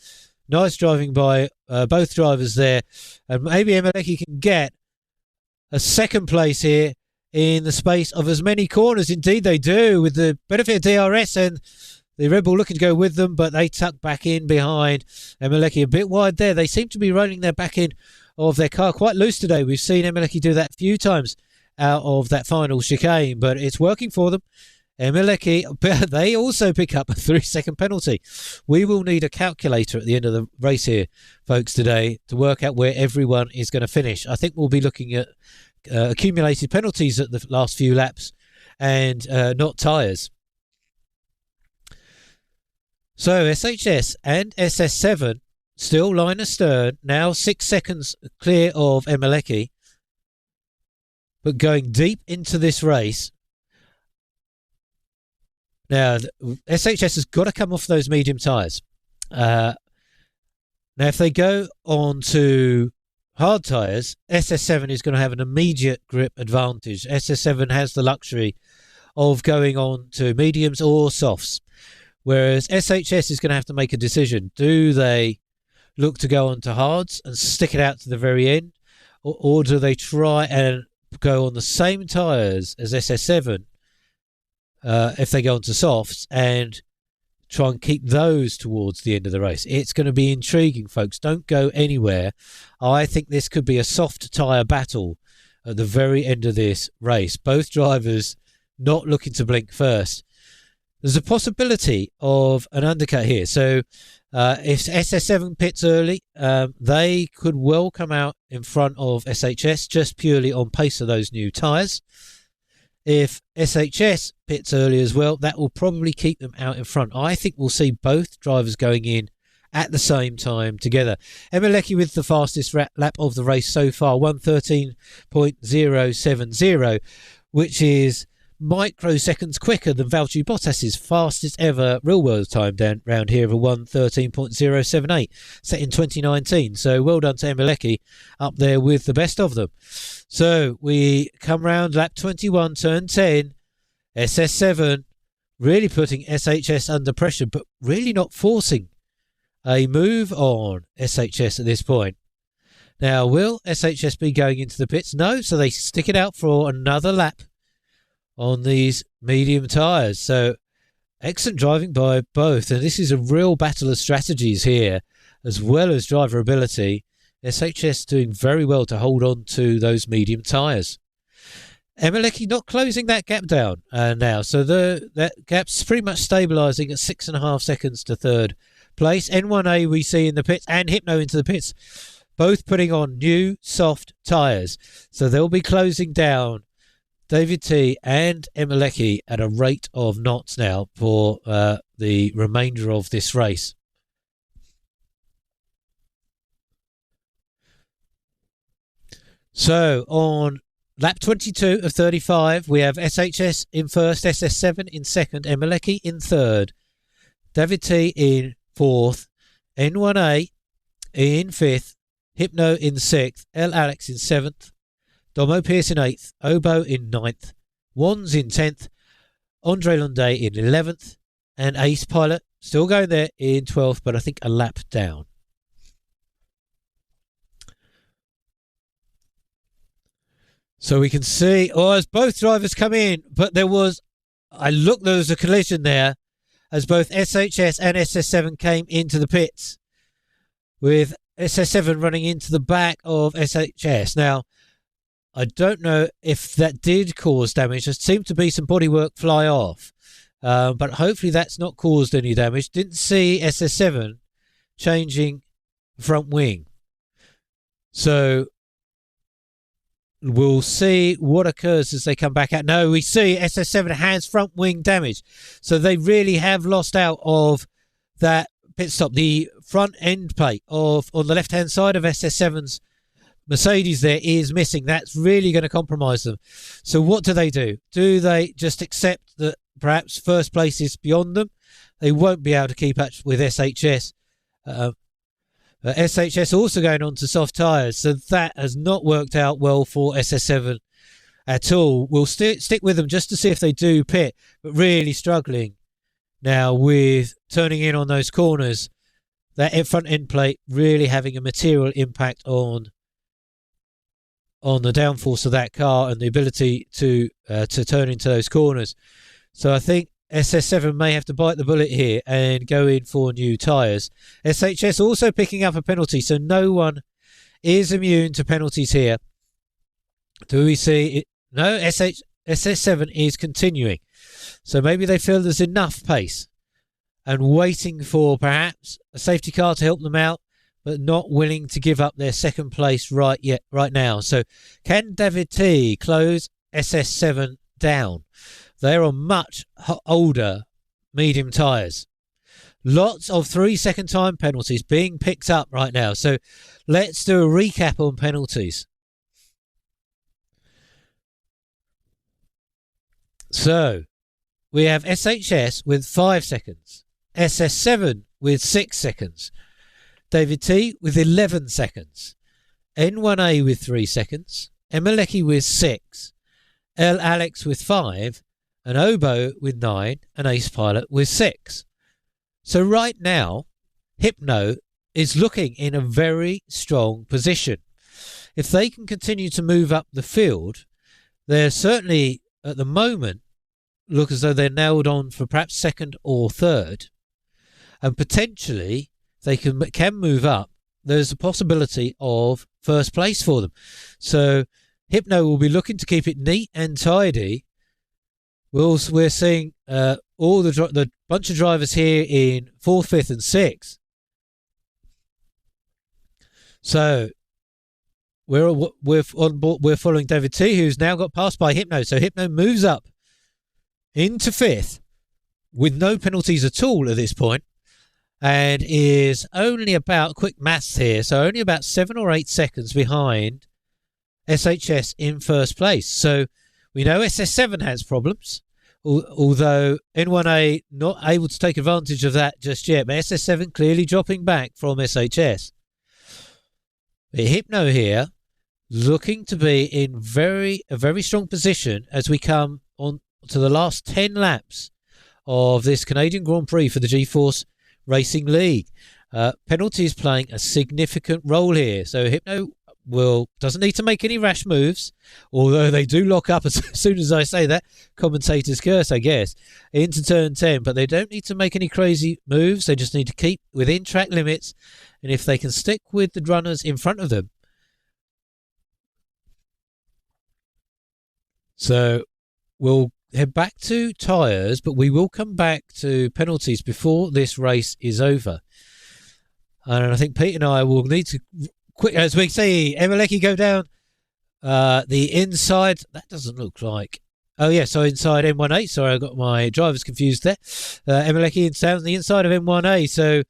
Nice driving by both drivers there. And maybe Emeleki can get a second place here in the space of as many corners. Indeed they do, with the benefit of DRS, and the Red Bull looking to go with them, but they tuck back in behind Emeleki. A bit wide there. They seem to be rolling their back end of their car quite loose today. We've seen Emeleki do that a few times out of that final chicane, but it's working for them. Emeleki, they also pick up a 3-second penalty. We will need a calculator at the end of the race here, folks, today to work out where everyone is going to finish. I think we'll be looking at accumulated penalties at the last few laps and not tyres. So SHS and SS7 still line astern, now 6 seconds clear of Emeleki, but going deep into this race. Now, SHS has got to come off those medium tyres. Now, if they go on to hard tyres, SS7 is going to have an immediate grip advantage. SS7 has the luxury of going on to mediums or softs, whereas SHS is going to have to make a decision. Do they look to go on to hards and stick it out to the very end, or do they try and go on the same tyres as SS7 if they go on to softs and try and keep those towards the end of the race? It's going to be intriguing, folks. Don't go anywhere. I think this could be a soft tyre battle at the very end of this race. Both drivers not looking to blink first. There's a possibility of an undercut here. So if SS7 pits early, they could well come out in front of SHS just purely on pace of those new tyres. If SHS pits early as well, that will probably keep them out in front. I think we'll see both drivers going in at the same time together. Emeleki with the fastest lap of the race so far, 1:13.070, which is microseconds quicker than Valtteri Bottas's fastest ever real-world time down round here of a 1:13.078, set in 2019. So well done to Emeleki, up there with the best of them. So we come round lap 21, turn 10. SS7 really putting SHS under pressure, but really not forcing a move on SHS at this point. Now, will SHS be going into the pits? No, so they stick it out for another lap on these medium tyres. So excellent driving by both, and this is a real battle of strategies here as well as driver ability. SHS doing very well to hold on to those medium tyres. Emeleki not closing that gap down now, so that gap's pretty much stabilising at 6.5 seconds to third place. N1A we see in the pits, and Hypno into the pits, both putting on new soft tyres, so they'll be closing down David T and Emelecki at a rate of knots now for the remainder of this race. So on lap 22 of 35, we have SHS in first, SS7 in second, Emelecki in third, David T in fourth, N1A in fifth, Hypno in sixth, L Alex in seventh, Domo Pierce in eighth, Obo in ninth, Wands in 10th, Andre Lunde in 11th, and Ace Pilot still going there in 12th, but I think a lap down. So we can see, as both drivers come in, but there was a collision there as both SHS and SS7 came into the pits, with SS7 running into the back of SHS. Now, I don't know if that did cause damage. There seemed to be some bodywork fly off, but hopefully that's not caused any damage. Didn't see SS7 changing front wing. So we'll see what occurs as they come back out. No, we see SS7 has front wing damage. So they really have lost out of that pit stop. The front end plate on the left-hand side of SS7's Mercedes there is missing. That's really going to compromise them. So what do? Do they just accept that perhaps first place is beyond them? They won't be able to keep up with SHS. SHS also going on to soft tyres, so that has not worked out well for SS7 at all. We'll stick with them just to see if they do pit, but really struggling now with turning in on those corners. That front end plate really having a material impact on the downforce of that car and the ability to turn into those corners. So I think SS7 may have to bite the bullet here and go in for new tyres. SHS also picking up a penalty, so no one is immune to penalties here. Do we see it? No, SS7 is continuing. So maybe they feel there's enough pace and waiting for perhaps a safety car to help them out, but not willing to give up their second place right now. So can David T close SS7 down? They're on much older medium tyres. Lots of 3-second time penalties being picked up right now. So let's do a recap on penalties. So we have SHS with 5 seconds, SS7 with 6 seconds, David T with 11 seconds, N1A with 3 seconds, Emelecki with 6, L Alex with 5, and Obo with 9, and Ace Pilot with 6. So right now, Hypno is looking in a very strong position. If they can continue to move up the field, they're certainly, at the moment, look as though they're nailed on for perhaps second or third. And potentially, they can move up. There's a possibility of first place for them. So Hypno will be looking to keep it neat and tidy. We're seeing all the bunch of drivers here in 4th, 5th and 6th. So we're following David T, who's now got passed by Hypno. So Hypno moves up into 5th with no penalties at all at this point, and is only about, quick maths here, so only about 7 or 8 seconds behind SHS in first place. So we know SS7 has problems, although N1A not able to take advantage of that just yet. But SS7 clearly dropping back from SHS. But Hypno here looking to be in a very strong position as we come on to the last 10 laps of this Canadian Grand Prix for the G-Force Racing League. Penalties playing a significant role here. So Hypno doesn't need to make any rash moves, although they do lock up as soon as I say that. Commentator's curse, I guess, into turn 10. But they don't need to make any crazy moves. They just need to keep within track limits. And if they can stick with the runners in front of them. So we'll head back to tyres, but we will come back to penalties before this race is over. And I think Pete and I will need to quick, as we see Emelecki go down The inside, that doesn't look like. Oh, yeah, so inside M1A. Sorry, I got my drivers confused there. Emeleki and Sound, the inside of M1A. So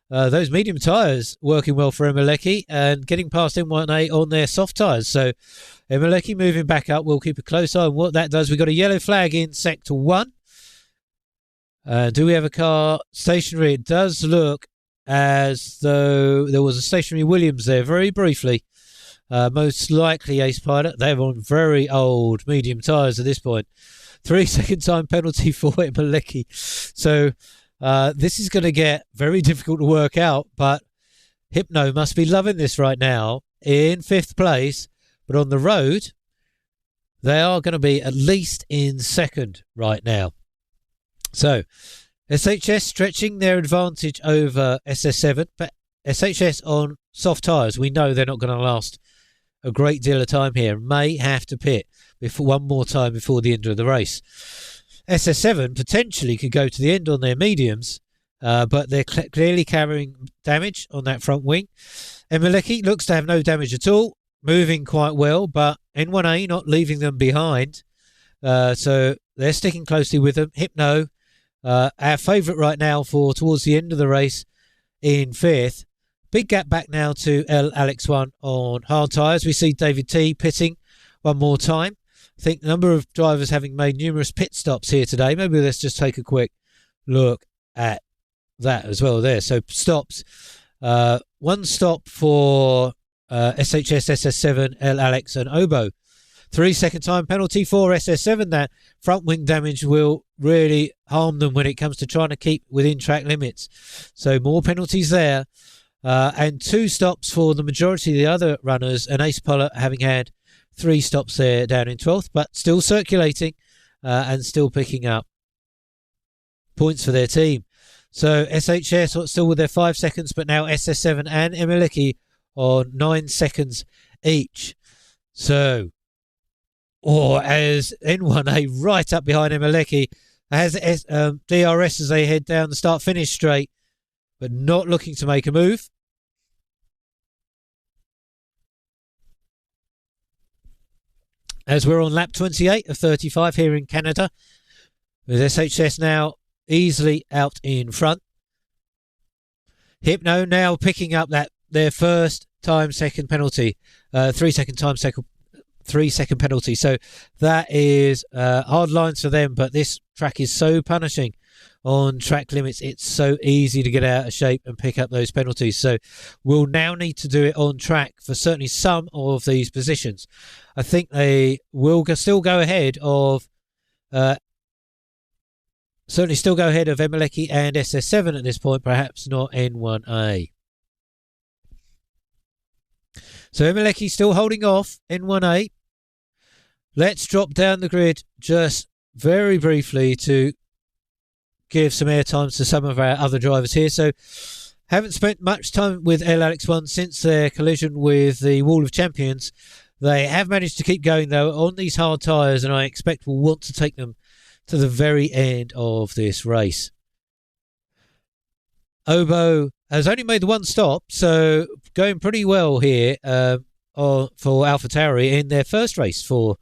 those medium tyres working well for Emeleki and getting past M1A on their soft tyres. So Emeleki moving back up. We'll keep a close eye on what that does. We've got a yellow flag in Sector 1. Do we have a car stationary? It does look as though there was a stationary Williams there very briefly. Most likely Ace Pilot. They're on very old medium tyres at this point. 3-second time penalty for Emeleki. So this is going to get very difficult to work out, but Hypno must be loving this right now in 5th place, but on the road they are going to be at least in 2nd right now. So SHS stretching their advantage over SS7, but SHS on soft tyres, we know they're not going to last a great deal of time here. May have to pit before one more time before the end of the race. SS7 potentially could go to the end on their mediums, but they're clearly carrying damage on that front wing. Emeleki looks to have no damage at all, moving quite well, but N1A not leaving them behind. So they're sticking closely with them. Hypno, our favourite right now for towards the end of the race in 5th. Big gap back now to Alex 1 on hard tyres. We see David T pitting one more time. I think the number of drivers having made numerous pit stops here today. Maybe let's just take a quick look at that as well there. So stops. One stop for SHS, SS7, Alex and Obo. 3-second time penalty for SS7. That front wing damage will really harm them when it comes to trying to keep within track limits. So more penalties there. And 2 stops for the majority of the other runners, and Ace Pilot having had 3 stops there down in 12th, but still circulating and still picking up points for their team. So SHS still with their 5 seconds, but now SS7 and Emeleki on 9 seconds each. So, as N1A right up behind Emeleki, has DRS as they head down the start-finish straight, but not looking to make a move. As we're on lap 28 of 35 here in Canada, with SHS now easily out in front. Hypno now picking up their first time second penalty, 3-second time second 3-second penalty. So that is hard lines for them, but this track is so punishing on track limits. It's so easy to get out of shape and pick up those penalties. So we'll now need to do it on track for certainly some of these positions. I think they will still go ahead of Emeleki and SS7 at this point, perhaps not N1A. So Emeleki still holding off N1A. Let's drop down the grid just very briefly to give some airtime to some of our other drivers here. So haven't spent much time with LX1 since their collision with the Wall of Champions. They have managed to keep going though on these hard tyres, and I expect will want to take them to the very end of this race. Obo has only made the one stop, so going pretty well here for AlphaTauri in their first race for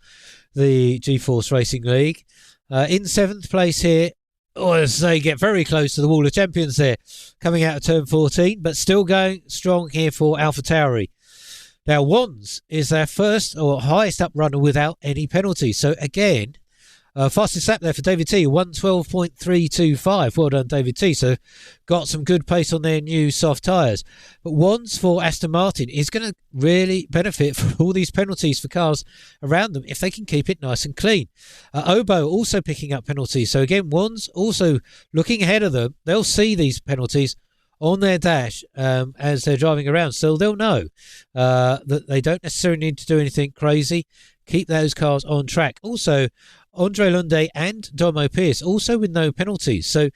the G-Force Racing League. In 7th place here, as they get very close to the Wall of Champions there, coming out of turn 14, but still going strong here for AlphaTauri. Now, Wands is their first or highest up runner without any penalties. So again, fastest lap there for David T, 112.325. Well done, David T. So got some good pace on their new soft tyres. But Wands for Aston Martin is going to really benefit from all these penalties for cars around them if they can keep it nice and clean. Obo also picking up penalties. So again, Wands also looking ahead of them. They'll see these penalties on their dash as they're driving around. So they'll know that they don't necessarily need to do anything crazy. Keep those cars on track. Also, Andre Lunde and Domo Pierce also with no penalties. So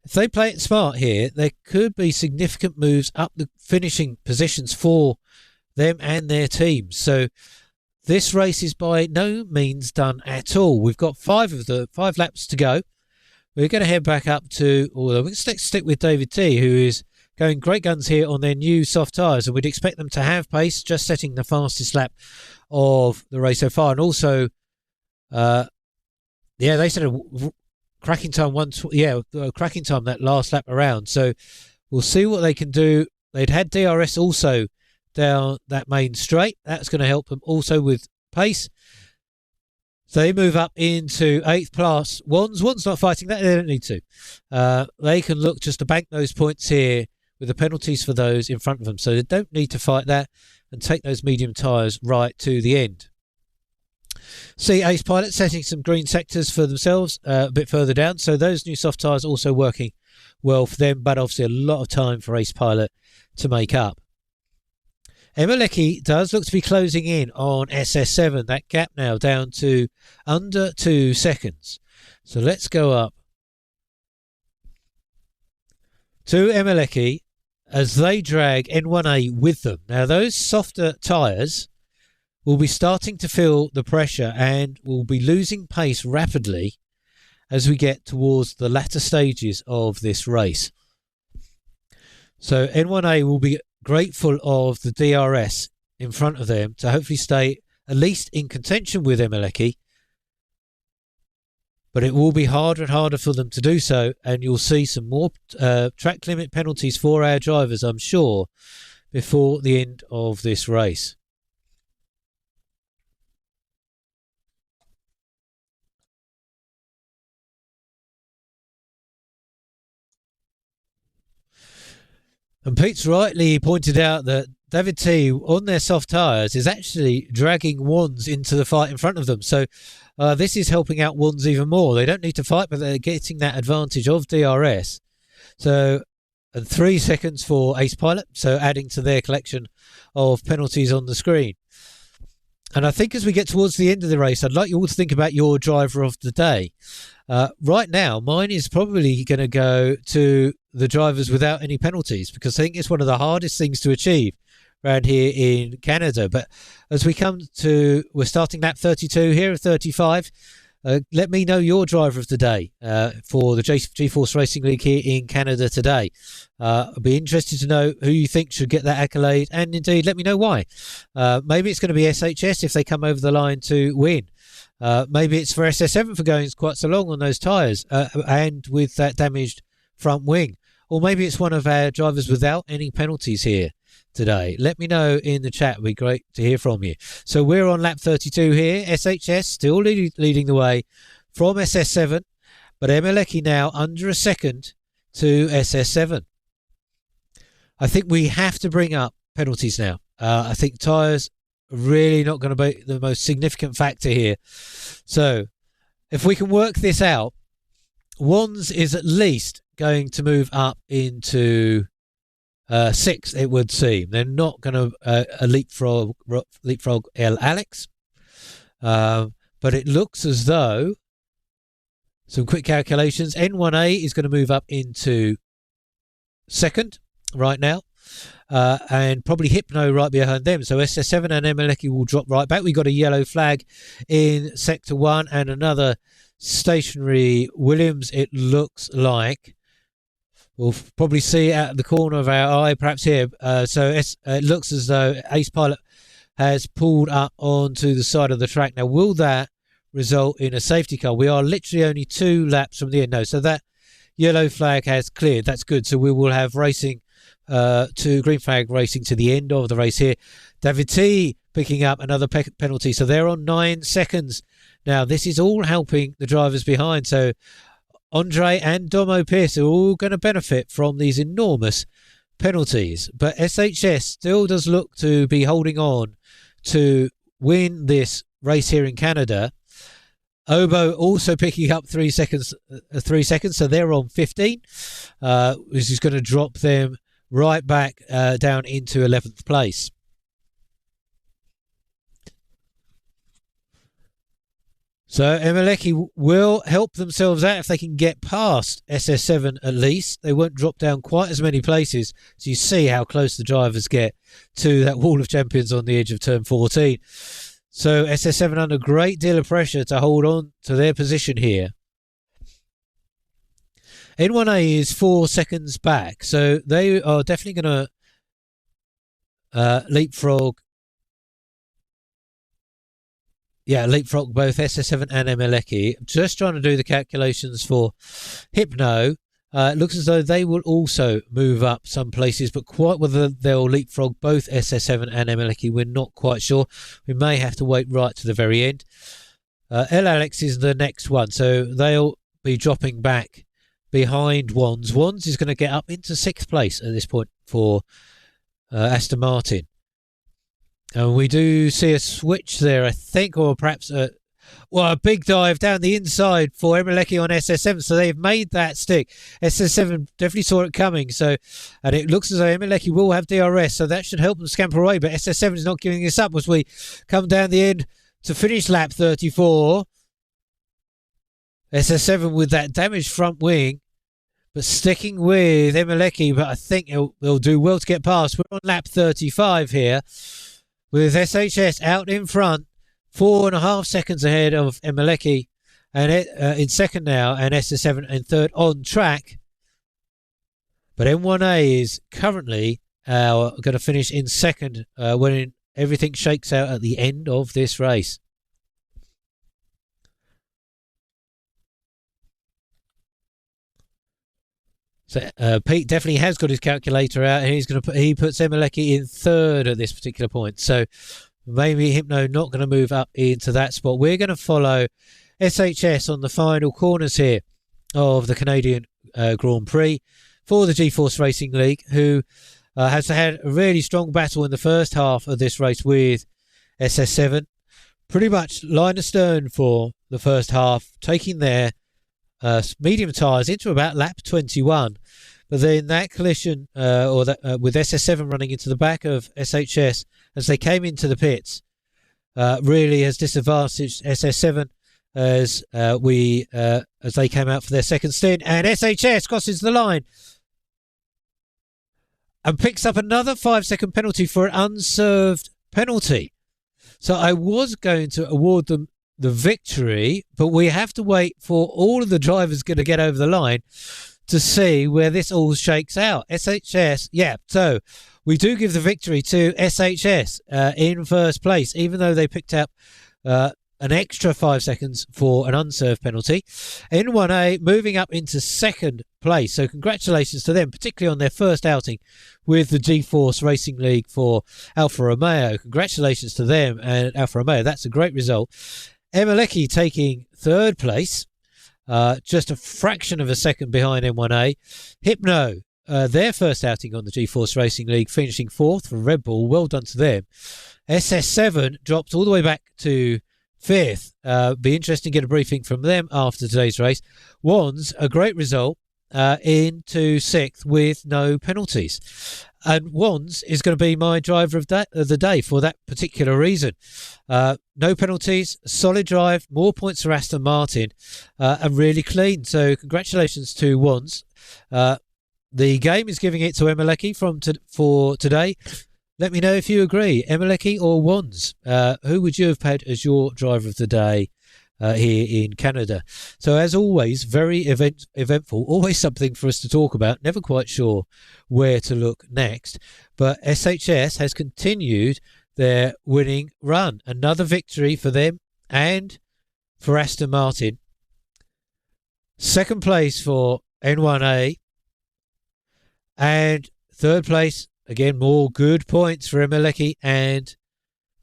if they play it smart here, there could be significant moves up the finishing positions for them and their teams. So this race is by no means done at all. We've got 5 laps to go. We're going to head back up to, although we're going to stick with David T, who is going great guns here on their new soft tyres, and we'd expect them to have pace, just setting the fastest lap of the race so far. And also, they said a cracking time cracking time that last lap around. So we'll see what they can do. They'd had DRS also down that main straight. That's going to help them also with pace. So they move up into 8th class. One's not fighting that. They don't need to. They can look just to bank those points here with the penalties for those in front of them. So they don't need to fight that and take those medium tyres right to the end. See Ace Pilot setting some green sectors for themselves a bit further down. So those new soft tyres also working well for them, but obviously a lot of time for Ace Pilot to make up. Emma Leckie does look to be closing in on SS7. That gap now down to under 2 seconds. So let's go up to Emma Leckie as they drag N1A with them. Now those softer tyres will be starting to feel the pressure and will be losing pace rapidly as we get towards the latter stages of this race. So N1A will be grateful of the DRS in front of them to hopefully stay at least in contention with Emma Leckie. But it will be harder and harder for them to do so, and you'll see some more track limit penalties for our drivers, I'm sure, before the end of this race. And Pete's rightly pointed out that David T, on their soft tyres, is actually dragging Wands into the fight in front of them. So this is helping out Wands even more. They don't need to fight, but they're getting that advantage of DRS. So, and 3 seconds for Ace Pilot, so adding to their collection of penalties on the screen. And I think as we get towards the end of the race, I'd like you all to think about your driver of the day. Right now, mine is probably going to go to the drivers without any penalties, because I think it's one of the hardest things to achieve around here in Canada. But as we come to, we're starting lap 32 here of 35. Let me know your driver of the day for the G-Force Racing League here in Canada today. I'd be interested to know who you think should get that accolade, and indeed let me know why. Maybe it's going to be SHS if they come over the line to win. Maybe it's for SS7 for going quite so long on those tyres and with that damaged front wing. Or maybe it's one of our drivers without any penalties here today. Let me know in the chat. It would be great to hear from you. So we're on lap 32 here. SHS still leading the way from SS7, but Emma Leckie now under a second to SS7. I think we have to bring up penalties now. I think tyres are really not going to be the most significant factor here. So if we can work this out, Wands is at least going to move up into 6th, it would seem. They're not going to leapfrog Alex. But it looks as though, some quick calculations, N1A is going to move up into 2nd right now. And probably Hypno right behind them. So SS7 and Emma Leckie will drop right back. We've got a yellow flag in Sector 1 and another stationary Williams, it looks like. We'll probably see it at the corner of our eye, perhaps here. It looks as though Ace Pilot has pulled up onto the side of the track. Now, will that result in a safety car? We are literally only 2 laps from the end. No, so that yellow flag has cleared. That's good. So we will have racing to green flag racing to the end of the race here. David T picking up another penalty. So they're on 9 seconds. Now, this is all helping the drivers behind. So Andre and Domo Pierce are all going to benefit from these enormous penalties. But SHS still does look to be holding on to win this race here in Canada. Obo also picking up 3 seconds. So they're on 15. This is going to drop them right back down into 11th place. So Emma Leckie will help themselves out if they can get past SS7 at least. They won't drop down quite as many places. So you see how close the drivers get to that wall of champions on the edge of turn 14. So SS7 under a great deal of pressure to hold on to their position here. N1A is 4 seconds back, so they are definitely going to leapfrog. Yeah, leapfrog both SS7 and Emeleki. Just trying to do the calculations for Hypno. It looks as though they will also move up some places, but quite whether they'll leapfrog both SS7 and Emeleki, we're not quite sure. We may have to wait right to the very end. El Alex is the next one, so they'll be dropping back behind Wands. Wands is going to get up into 6th place at this point for Aston Martin. And we do see a switch there, I think, or perhaps a big dive down the inside for Emeleki on SS7. So they've made that stick. SS7 definitely saw it coming. And it looks as though Emeleki will have DRS, so that should help them scamper away. But SS7 is not giving this up as we come down the end to finish lap 34. SS7 with that damaged front wing, but sticking with Emeleki. But I think they'll do well to get past. We're on lap 35 here, with SHS out in front, 4.5 seconds ahead of Emeleki, and in second now, and SS7 in third on track. But N1A is currently going to finish in second when everything shakes out at the end of this race. So Pete definitely has got his calculator out, and he puts Emeleki in third at this particular point. So maybe Hypno not going to move up into that spot. We're going to follow SHS on the final corners here of the Canadian Grand Prix for the G-Force Racing League, who has had a really strong battle in the first half of this race with SS7. Pretty much line astern for the first half, taking their medium tyres into about lap 21. But then that collision with SS7 running into the back of SHS as they came into the pits really has disadvantaged SS7 as they came out for their second stint, and SHS crosses the line and picks up another 5-second penalty for an unserved penalty. So I was going to award them the victory, but we have to wait for all of the drivers going to get over the line to see where this all shakes out. SHS, yeah, so we do give the victory to SHS in first place, even though they picked up an extra 5 seconds for an unserved penalty. N1A moving up into second place, so congratulations to them, particularly on their first outing with the G-Force Racing League for Alfa Romeo. Congratulations to them and Alfa Romeo. That's a great result. Emeleki taking third place, just a fraction of a second behind M1A. Hypno, their first outing on the G-Force Racing League, finishing fourth for Red Bull. Well done to them. SS7 dropped all the way back to fifth. Be interesting to get a briefing from them after today's race. Wands, a great result, into sixth with no penalties. And Wands is going to be my driver of the day for that particular reason. No penalties, solid drive, more points for Aston Martin, and really clean. So congratulations to Wands. The game is giving it to Emeleki for today. Let me know if you agree, Emeleki or Wands. Who would you have had as your driver of the day here in Canada? So as always, very eventful, always something for us to talk about. Never quite sure where to look next, but SHS has continued their winning run. Another victory for them and for Aston Martin. Second place for N1A, and third place, again, more good points for Emeleki and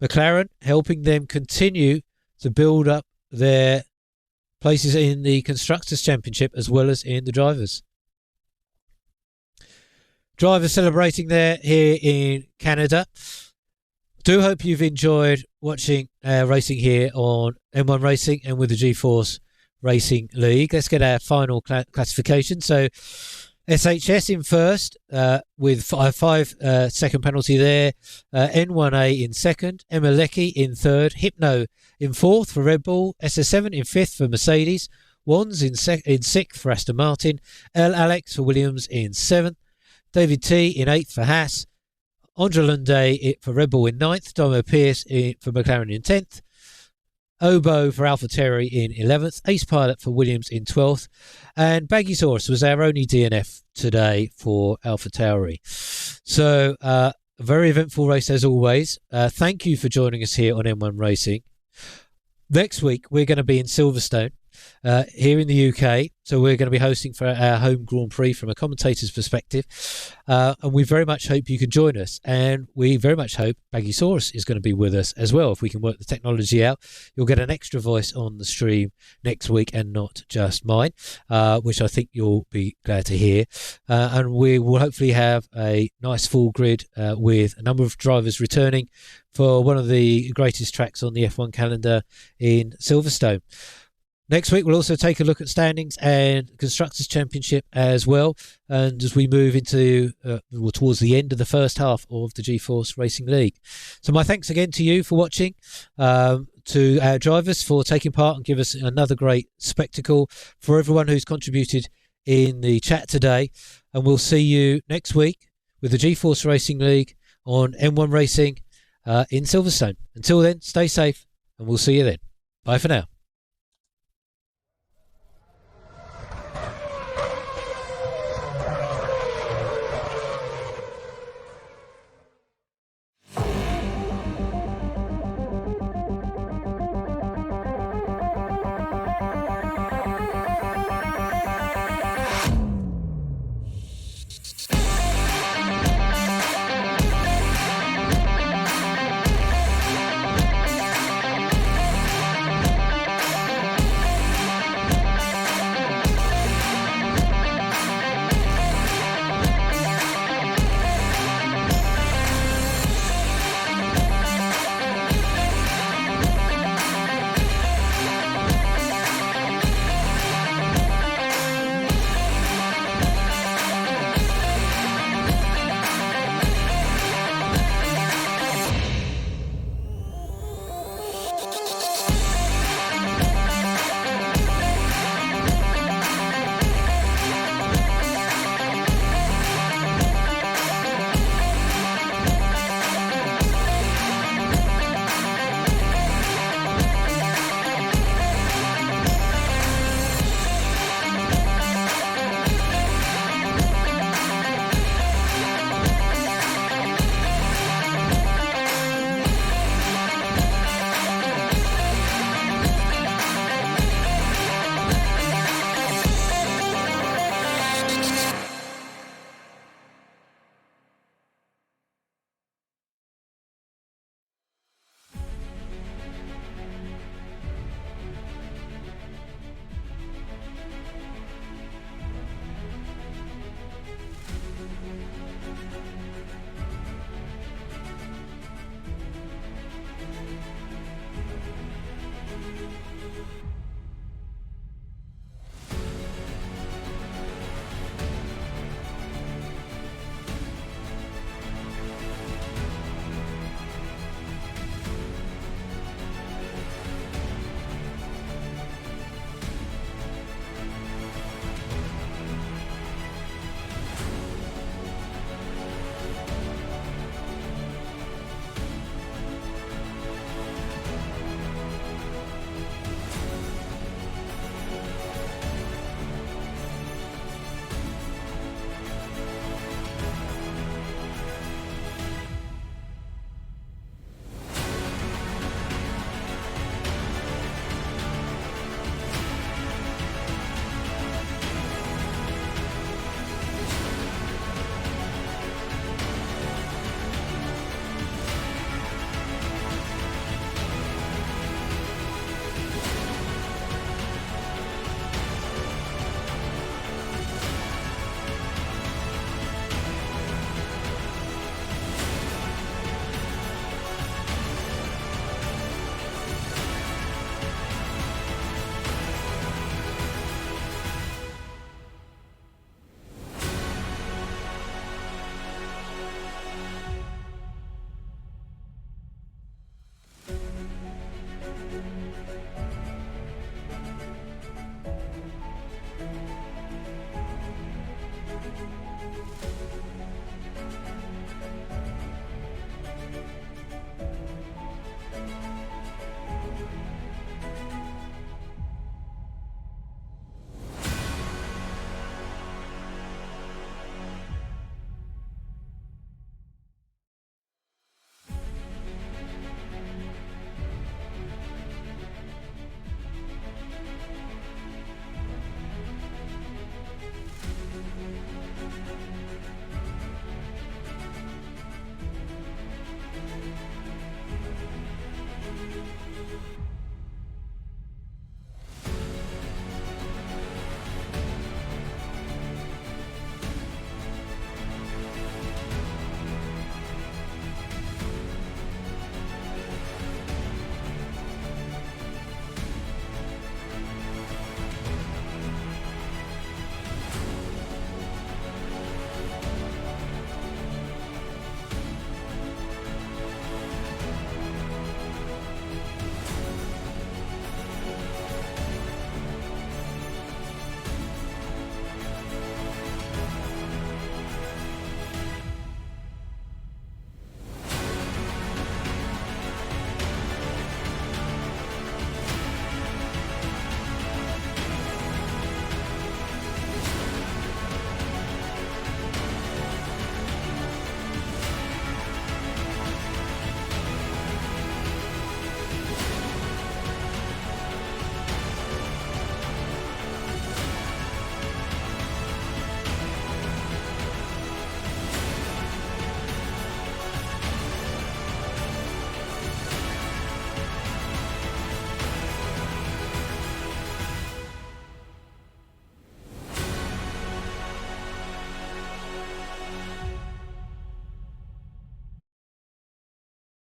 McLaren, helping them continue to build up their places in the Constructors' Championship as well as in the Drivers. Drivers celebrating there here in Canada. Do hope you've enjoyed watching racing here on M1 Racing and with the G-Force Racing League. Let's get our final classification. So SHS in first with 5 second penalty there. N1A in second. Emeleki in third. Hypno in fourth for Red Bull. SS7 in fifth for Mercedes. Wands in sixth for Aston Martin. L. Alex for Williams in seventh. David T in eighth for Haas. Andre Lunde for Red Bull in ninth. Domo Pierce for McLaren in 10th. Oboe for AlphaTerry in 11th, Ace Pilot for Williams in 12th, and Baggysaurus was our only DNF today for AlphaTauri. So a very eventful race as always. Thank you for joining us here on M1 Racing. Next week we're going to be in Silverstone here in the UK, so we're going to be hosting for our home Grand Prix from a commentator's perspective, and we very much hope you can join us, and we very much hope Baggysaurus is going to be with us as well. If we can work the technology out, you'll get an extra voice on the stream next week and not just mine, which I think you'll be glad to hear, and we will hopefully have a nice full grid with a number of drivers returning for one of the greatest tracks on the F1 calendar in Silverstone. Next week, we'll also take a look at standings and Constructors' Championship as well. And as we move into towards the end of the first half of the G-Force Racing League. So my thanks again to you for watching, to our drivers for taking part and give us another great spectacle, for everyone who's contributed in the chat today. And we'll see you next week with the G-Force Racing League on M1 Racing in Silverstone. Until then, stay safe and we'll see you then. Bye for now.